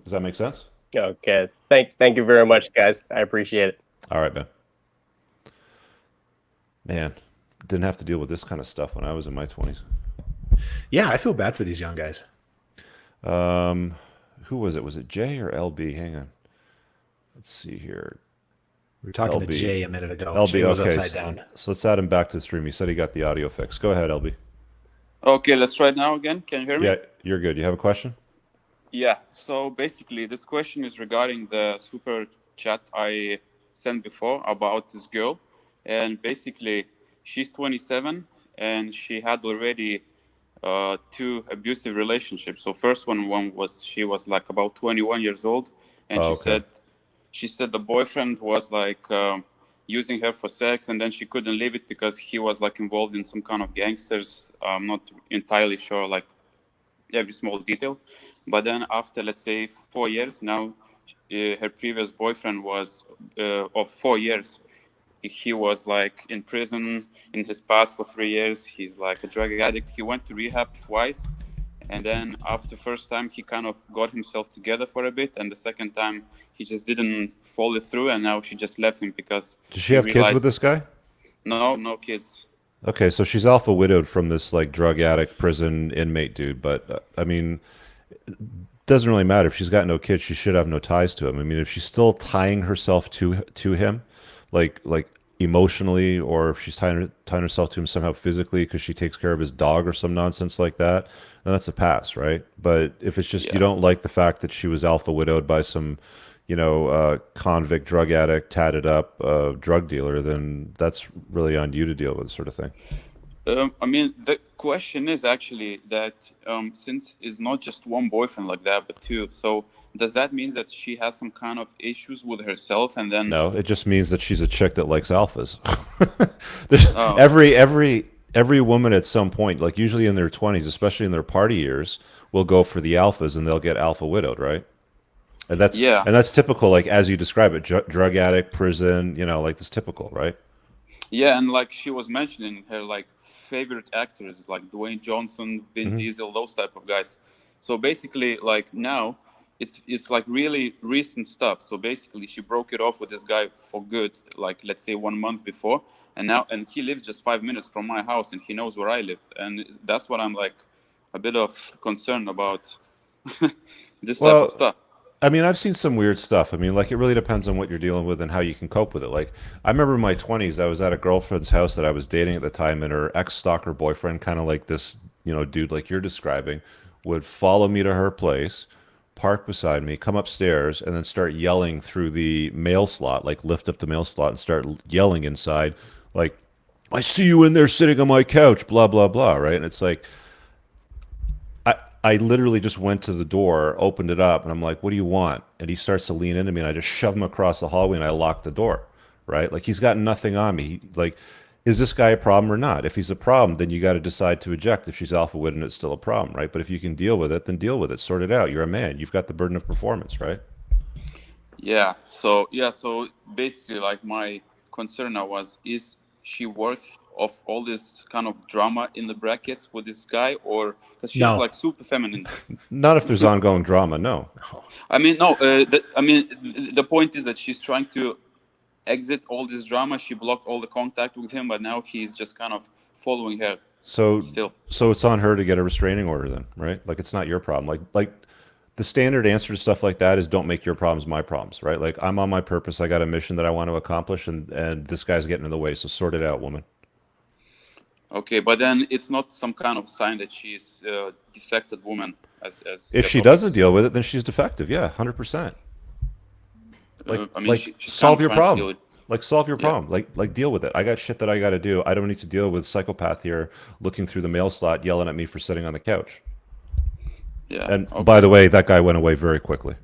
Does that make sense?
Okay. Thank you very much, guys. I appreciate it.
All right, man. Man, didn't have to deal with this kind of stuff when I was in my 20s.
Yeah, I feel bad for these young guys.
Who was it? Was it Jay or LB? Hang on. Let's see here.
We were talking
LB.
to Jay a minute ago.
LB,
Jay was
okay.
upside down.
So let's add him back to the stream. He said he got the audio fixed. Go ahead, LB.
Okay, let's try it now again. Can you hear me?
Yeah, you're good. You have a question?
Yeah. So basically, this question is regarding the super chat I sent before about this girl. And basically, she's 27 and she had already 2 abusive relationships. So first one was she was like about 21 years old, and she said the boyfriend was like using her for sex, and then she couldn't leave it because he was like involved in some kind of gangsters. I'm not entirely sure like every small detail, but then after let's say 4 years now, her previous boyfriend was of 4 years. He was like in prison in his past for 3 years. He's like a drug addict. He went to rehab twice, and then after first time he kind of got himself together for a bit, and the second time he just didn't follow through, and now she just left him because
does she have kids with this guy?
No kids.
Okay, so she's alpha widowed from this like drug addict prison inmate dude, but I mean, it doesn't really matter if she's got no kids. She should have no ties to him. I mean, if she's still tying herself to him, like emotionally, or if she's tying herself to him somehow physically because she takes care of his dog or some nonsense like that, then that's a pass, right? But if it's just you don't like the fact that she was alpha widowed by some, you know, convict drug addict, tatted up drug dealer, then that's really on you to deal with, sort of thing.
I mean, the question is actually that since it's not just one boyfriend like that, but 2, so does that mean that she has some kind of issues with herself? And then
no, it just means that she's a chick that likes alphas. Every every woman at some point, like usually in their 20s, especially in their party years, will go for the alphas and they'll get alpha widowed, right?
Yeah,
And that's typical, like as you describe it, drug addict, prison, like this typical, right?
yeah, and like she was mentioning her like favorite actors like Dwayne Johnson, Vin Diesel, those type of guys. So basically, like now, it's like really recent stuff. So basically, she broke it off with this guy for good, like let's say 1 month before, and he lives just 5 minutes from my house, and he knows where I live, and that's what I'm like a bit of concerned about this type of
Well,
stuff.
I mean, I've seen some weird stuff. I mean, like it really depends on what you're dealing with and how you can cope with it. Like I remember in my 20s, I was at a girlfriend's house that I was dating at the time, and her ex-stalker boyfriend, kind of like this, dude like you're describing, would follow me to her place, park beside me, come upstairs, and then start yelling through the mail slot, like lift up the mail slot and start yelling inside, like, "I see you in there sitting on my couch," blah blah blah, right? And it's like I literally just went to the door, opened it up, and I'm like, "What do you want?" And he starts to lean into me, and I just shove him across the hallway, and I lock the door, right? Like he's got nothing on me. Like, is this guy a problem or not? If he's a problem, then you got to decide to eject. If she's alpha wit and it's still a problem, right? But if you can deal with it, then deal with it. Sort it out. You're a man. You've got the burden of performance, right?
So basically, like my concern now was, is she worth of all this kind of drama in the brackets with this guy, or because she's
No.
like super feminine?
Not if there's ongoing drama. No.
I mean, no. The point is that she's trying to exit all this drama. She blocked all the contact with him, but now he's just kind of following her
So
still.
so it's on her to get a restraining order then, right? Like it's not your problem. Like the standard answer to stuff like that is don't make your problems my problems, right? Like I'm on my purpose. I got a mission that I want to accomplish, and this guy's getting in the way. So sort it out, woman.
Okay, but then it's not some kind of sign that she's a defected woman. As
If she doesn't deal with it, then she's defective. Yeah, 100%.
She's
Solve
kind
your
of trying to
problem.
deal
Like solve your
Yeah.
problem. Like deal with it. I got shit that I got to do. I don't need to deal with psychopath here looking through the mail slot, yelling at me for sitting on the couch.
Yeah.
And
Okay.
by the way, that guy went away very quickly.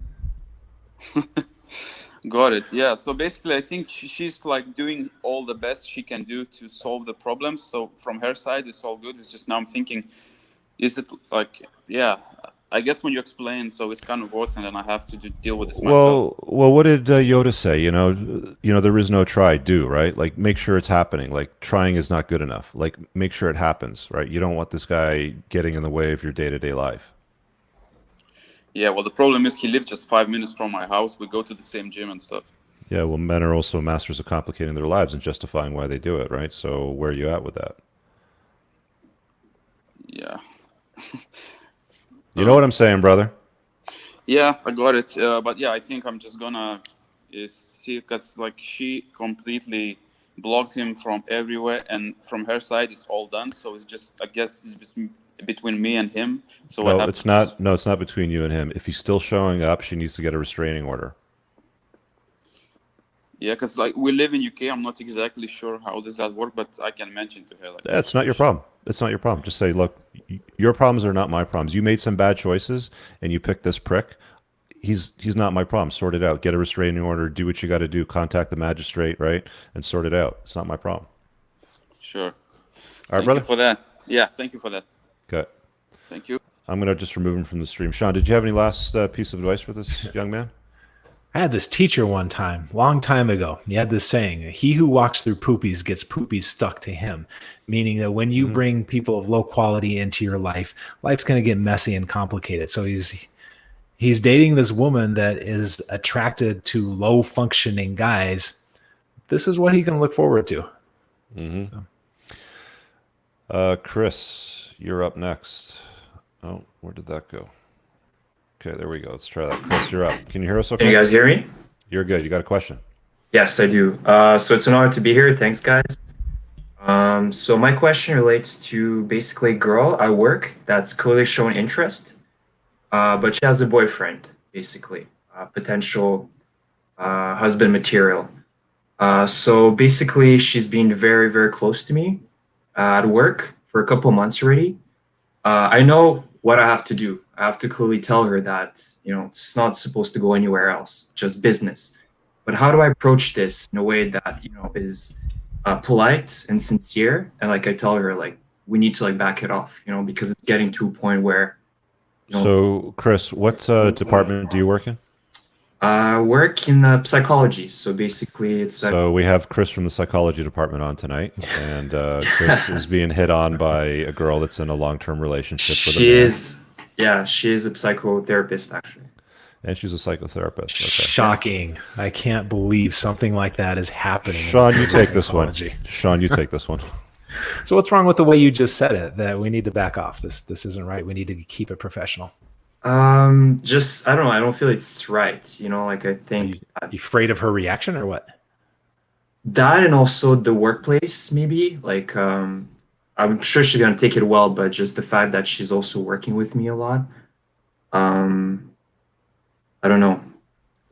Got it. Yeah. So basically, I think she's like doing all the best she can do to solve the problems. So from her side, it's all good. It's just now I'm thinking, is it like, yeah, I guess when you explain, so it's kind of worth it, and I have to deal with this myself.
Well, what did Yoda say? There is no try, do, right? Like, make sure it's happening. Like, trying is not good enough. Like, make sure it happens, right? You don't want this guy getting in the way of your day-to-day life.
Yeah. Well, the problem is he lives just 5 minutes from my house. We go to the same gym and stuff.
Yeah, well, men are also masters of complicating their lives and justifying why they do it, right? So, where are you at with that?
Yeah.
You know what I'm saying, brother?
Yeah, I got it. But yeah, I think I'm just gonna see, because like she completely blocked him from everywhere, and from her side, it's all done. So it's just, I guess, it's just between me and him. So I
No,
have
it's
to
not.
just,
No, it's not between you and him. If he's still showing up, she needs to get a restraining order.
yeah, because like we live in UK. I'm not exactly sure how does that work, but I can mention to her like.
That's not your problem. It's not your problem. Just say, look, your problems are not my problems. You made some bad choices, and you picked this prick. He's not my problem. Sort it out. Get a restraining order. Do what you got to do. Contact the magistrate, right, and sort it out. It's not my problem.
Sure.
All right,
Thank
brother.
you for that. Yeah, thank you for that.
Okay.
Thank you.
I'm gonna just remove him from the stream. Sean, did you have any last piece of advice for this young man?
I had this teacher one time, long time ago. He had this saying, he who walks through poopies gets poopies stuck to him, meaning that when you bring people of low quality into your life, life's going to get messy and complicated. So he's dating this woman that is attracted to low functioning guys. This is what he can look forward to.
Chris, you're up next. Oh, where did that go? Okay, there we go. Let's try that. Chris, you're up. Can you hear us okay?
Can you guys hear me?
You're good. You got a question?
Yes, I do. So it's an honor to be here. Thanks, guys. So my question relates to basically a girl at work that's clearly showing interest, but she has a boyfriend, basically, potential husband material. So basically, she's been very, very close to me at work for a couple months already. I know what I have to do. I have to clearly tell her that, it's not supposed to go anywhere else, just business. But how do I approach this in a way that, is polite and sincere, and like I tell her like we need to like back it off, you know, because it's getting to a point where.
So, Chris, what department do you work in?
Work in psychology. So basically, it's
so we have Chris from the psychology department on tonight, and Chris is being hit on by a girl that's in a long-term relationship with a man.
She is a psychotherapist actually.
And she's a psychotherapist. Okay.
Shocking. I can't believe something like that is happening.
Sean, you take this one. Sean, you take this one.
So what's wrong with the way you just said it? That we need to back off. This isn't right. We need to keep it professional.
Just I don't know. I don't feel it's right. You know, like I think.
Are you afraid of her reaction or what?
That and also the workplace, maybe. Like, I'm sure she's gonna take it well, but just the fact that she's also working with me a lot. I don't know.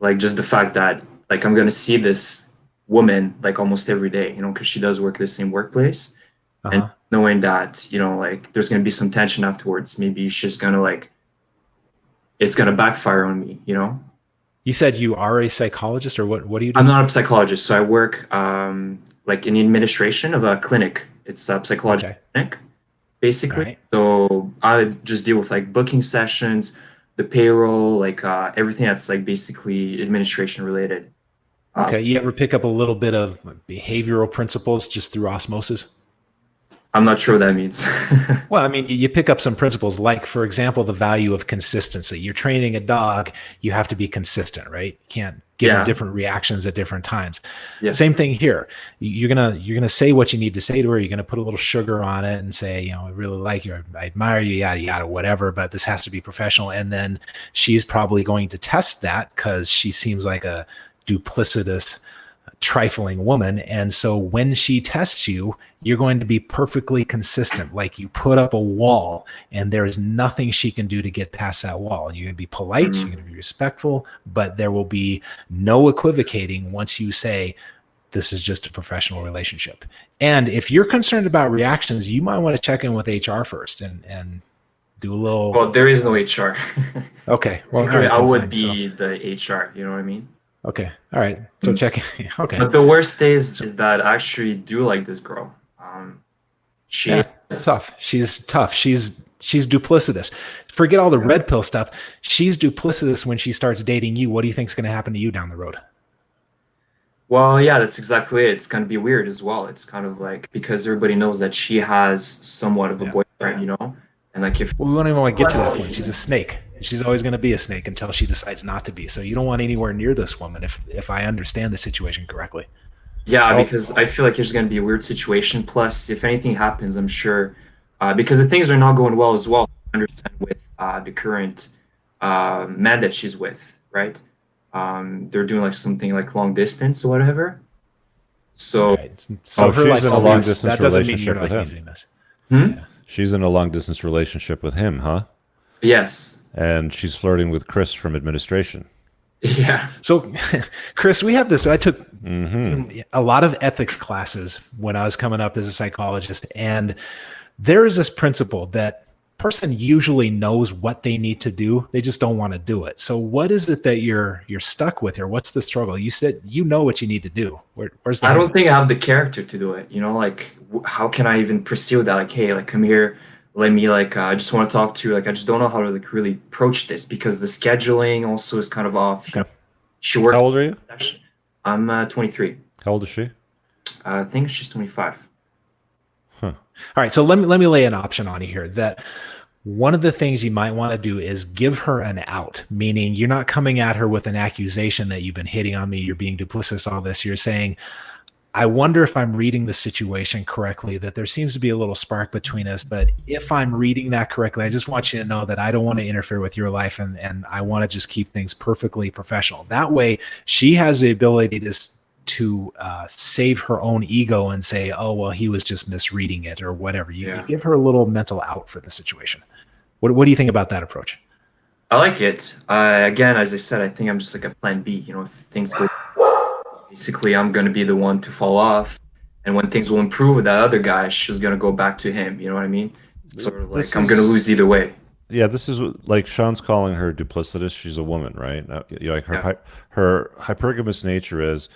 Like, just the fact that like I'm gonna see this woman like almost every day, you know, because she does work the same workplace, and knowing that, you know, like there's gonna be some tension afterwards. Maybe she's gonna like. It's gonna backfire on me, you know.
You said you are a psychologist, or what do you do?
I'm not a psychologist, so I work like in the administration of a clinic. It's a psychology clinic, basically. Right. So I just deal with like booking sessions, the payroll, like everything that's like basically administration related.
Okay, you ever pick up a little bit of behavioral principles just through osmosis?
I'm not sure what that means.
Well, I mean, you pick up some principles, like, for example, the value of consistency. You're training a dog, you have to be consistent, right? You can't give them different reactions at different times. Yeah. Same thing here. You're gonna say what you need to say to her. You're gonna put a little sugar on it and say, you know, I really like you, I admire you, yada yada, whatever. But this has to be professional. And then she's probably going to test that because she seems like a duplicitous, trifling woman. And so when she tests you, you're going to be perfectly consistent. Like you put up a wall and there is nothing she can do to get past that wall. You're going to be polite, you're going to be respectful, but there will be no equivocating once you say, this is just a professional relationship. And if you're concerned about reactions, you might want to check in with HR first and do a little.
Well, there is no HR.
Okay. Well,
right, I would be the HR, you know what I mean?
Okay. All right. So check. Okay.
But the worst is that I actually do like this girl. She's
tough. She's tough. She's duplicitous. Forget all the red pill stuff. She's duplicitous when she starts dating you. What do you think is going to happen to you down the road?
Well, yeah, that's exactly it. It's going to be weird as well. It's kind of like because everybody knows that she has somewhat of a boyfriend, you know, and like if
we don't even want to get to that point. She's a snake. She's always going to be a snake until she decides not to be. So you don't want anywhere near this woman if I understand the situation correctly.
Yeah, because I feel like there's going to be a weird situation. Plus, if anything happens, I'm sure, because the things are not going well as well, I understand with the current man that she's with, right? They're doing like something like long distance or whatever. So,
so
she's in a long distance relationship with him.
Using this.
Yeah. She's in a long distance relationship with him, huh?
Yes.
And she's flirting with Chris from administration.
Yeah.
So, Chris, we have this. I took a lot of ethics classes when I was coming up as a psychologist, and there is this principle that person usually knows what they need to do. They just don't want to do it. So, what is it that you're stuck with here? What's the struggle? You said you know what you need to do. Where's the?
I don't think I have the character to do it. You know, like how can I even pursue that? Like, hey, like come here. Let me like I just want to talk to you. Like I just don't know how to like really approach this because the scheduling also is kind of off.
Okay.
She works.
How old are you?
I'm 23.
How old is she?
I think she's 25.
All right, so let me lay an option on you here. That one of the things you might want to do is give her an out, meaning you're not coming at her with an accusation that you've been hitting on me, you're being duplicitous, all this. You're saying, I wonder if I'm reading the situation correctly, that there seems to be a little spark between us. But if I'm reading that correctly, I just want you to know that I don't want to interfere with your life and I want to just keep things perfectly professional. That way, she has the ability to save her own ego and say, oh, well, he was just misreading it or whatever. You give her a little mental out for the situation. What do you think about that approach?
I like it. Again, as I said, I think I'm just like a plan B. You know, if things go, basically, I'm going to be the one to fall off. And when things will improve with that other guy, she's going to go back to him. You know what I mean? It's sort of like I'm going to lose either way.
Yeah, this is like Sean's calling her duplicitous. She's a woman, right? You know, like her hypergamous nature is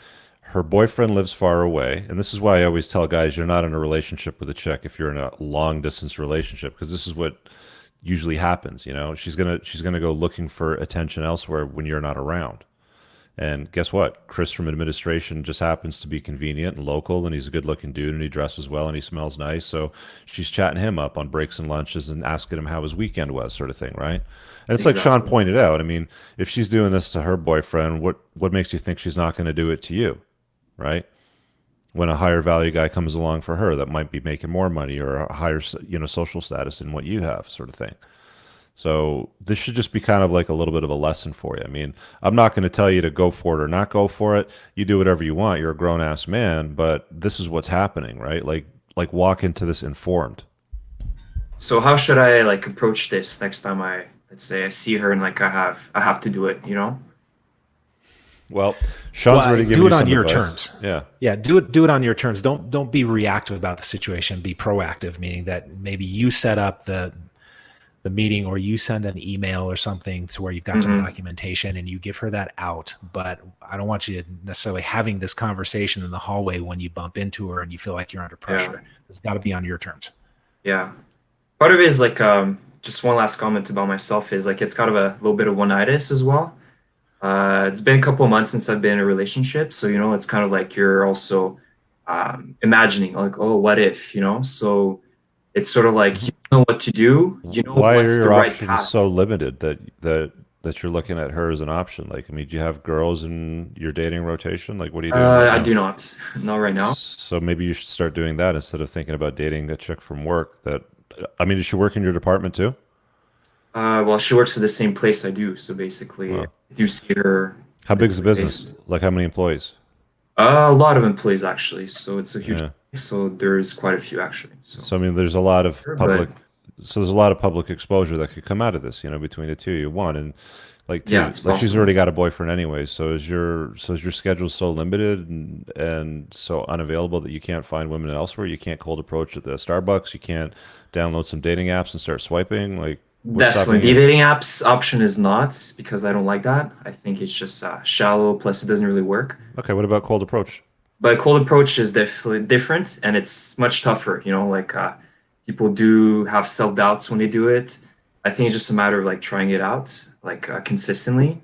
her boyfriend lives far away, and this is why I always tell guys you're not in a relationship with a chick if you're in a long distance relationship, because this is what usually happens. You know, she's gonna go looking for attention elsewhere when you're not around. And guess what? Chris from administration just happens to be convenient and local, and he's a good-looking dude, and he dresses well, and he smells nice. So she's chatting him up on breaks and lunches and asking him how his weekend was, sort of thing, right? And it's like Sean pointed out. I mean, if she's doing this to her boyfriend, what makes you think she's not going to do it to you, right? When a higher value guy comes along for her that might be making more money or a higher, social status than what you have, sort of thing. So this should just be kind of like a little bit of a lesson for you. I mean, I'm not going to tell you to go for it or not go for it. You do whatever you want. You're a grown ass man, but this is what's happening, right? Like walk into this informed.
So how should I like approach this next time let's say I see her and like I have to do it, you know?
Well, Sean's already given
do it
you
on
some
your
advice.
terms.
Yeah.
Do it on your terms. Don't be reactive about the situation. Be proactive, meaning that maybe you set up the meeting or you send an email or something to where you've got some documentation and you give her that out. But I don't want you to necessarily having this conversation in the hallway when you bump into her and you feel like you're under pressure. It's got to be on your terms.
Yeah. Part of it is like, just one last comment about myself is like, it's kind of a little bit of one-itis as well. It's been a couple of months since I've been in a relationship. So, it's kind of like you're also imagining like, oh, what if, so it's sort of like, you know what to do,
Why
what's
are your
the right
options
path.
so limited that you're looking at her as an option? Like, I mean, do you have girls in your dating rotation? Like, what are you doing right
I
now?
do not. Not right now.
So maybe you should start doing that instead of thinking about dating a chick from work. I mean, does she work in your department too?
Well, she works at the same place I do. So basically,
Wow.
I do see her.
How
on a
big is the
daily
business?
basis.
Like, how many employees?
A lot of employees actually. So it's a huge.
Yeah.
So there's quite a few actually. So
I mean, there's a lot of
Sure,
public.
but-
So there's a lot of public exposure that could come out of this, between the two of you. One, and like two,
Yeah, it's
like she's
possible.
already got a boyfriend anyway. So is your schedule so limited and so unavailable that you can't find women elsewhere? You can't cold approach at the Starbucks. You can't download some dating apps and start swiping. Like, what's
Definitely,
stopping
the
you?
dating apps option is not because I don't like that. I think it's just shallow. Plus, it doesn't really work.
Okay, what about cold approach?
But cold approach is definitely different, and it's much tougher. Like people do have self doubts when they do it. I think it's just a matter of like trying it out, like consistently.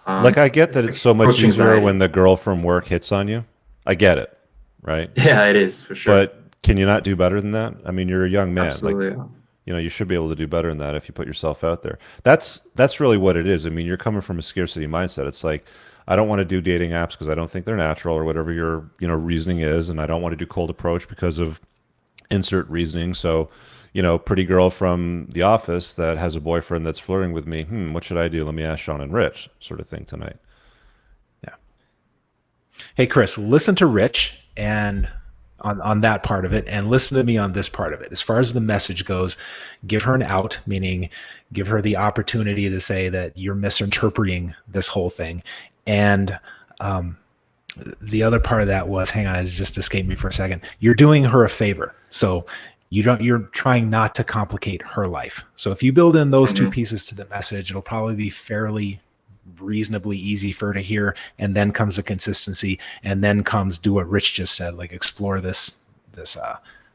Like, I get that it's so much
approach
easier
anxiety.
when the girl from work hits on you. I get it, right?
Yeah, it is for sure.
But can you not do better than that? I mean, you're a young man.
Absolutely.
Like, you should be able to do better than that if you put yourself out there. That's really what it is. I mean, you're coming from a scarcity mindset. It's like, I don't want to do dating apps because I don't think they're natural or whatever your, reasoning is, and I don't want to do cold approach because of insert reasoning. So, pretty girl from the office that has a boyfriend that's flirting with me. What should I do? Let me ask Sean and Rich, sort of thing tonight.
Hey, Chris, listen to Rich and on that part of it, and listen to me on this part of it. As far as the message goes, give her an out, meaning give her the opportunity to say that you're misinterpreting this whole thing. And the other part of that was, hang on, it just escaped me for a second. You're doing her a favor. So you're trying not to complicate her life. So if you build in those two pieces to the message, it'll probably be fairly reasonably easy for her to hear. And then comes the consistency, and then comes do what Rich just said, like explore this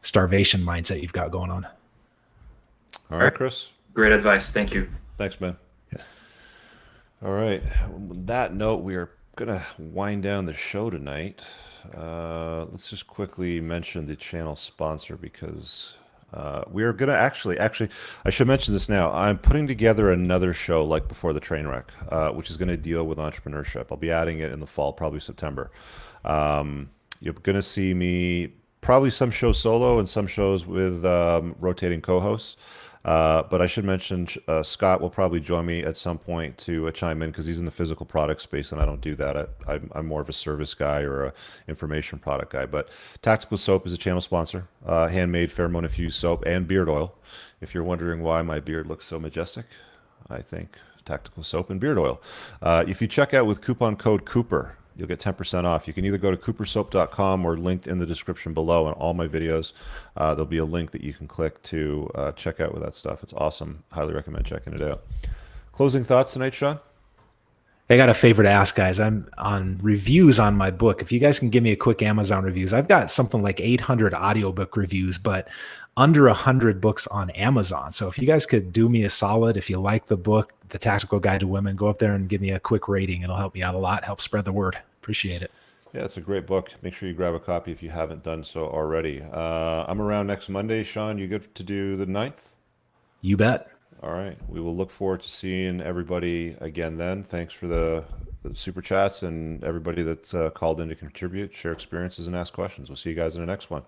starvation mindset you've got going on.
All right, Chris.
Great advice. Thank you.
Thanks, man. Yeah. All right. On that note, we are gonna wind down the show tonight. Let's just quickly mention the channel sponsor because we are gonna actually I should mention this now. I'm putting together another show like Before the Train Wreck, which is going to deal with entrepreneurship. I'll be adding it in the fall, probably September. You're gonna see me probably some shows solo and some shows with rotating co-hosts. But I should mention Scott will probably join me at some point to chime in because he's in the physical product space and I don't do that. I'm more of a service guy or a information product guy. But Tactical Soap is a channel sponsor, handmade pheromone infused soap and beard oil. If you're wondering why my beard looks so majestic, I think Tactical Soap and beard oil. If you check out with coupon code Cooper, you'll get 10% off. You can either go to coopersoap.com or linked in the description below on all my videos. There'll be a link that you can click to check out with that stuff. It's awesome. Highly recommend checking it out. Closing thoughts tonight, Sean?
I got a favor to ask, guys. I'm on reviews on my book. If you guys can give me a quick Amazon reviews, I've got something like 800 audiobook reviews, but under 100 books on Amazon. So if you guys could do me a solid, if you like the book, The Tactical Guide to Women, go up there and give me a quick rating. It'll help me out a lot, help spread the word. Appreciate it.
Yeah, it's a great book. Make sure you grab a copy if you haven't done so already. I'm around next Monday. Sean, you good to do the 9th?
You bet.
All right. We will look forward to seeing everybody again then. Thanks for the super chats and everybody that's called in to contribute, share experiences, and ask questions. We'll see you guys in the next one.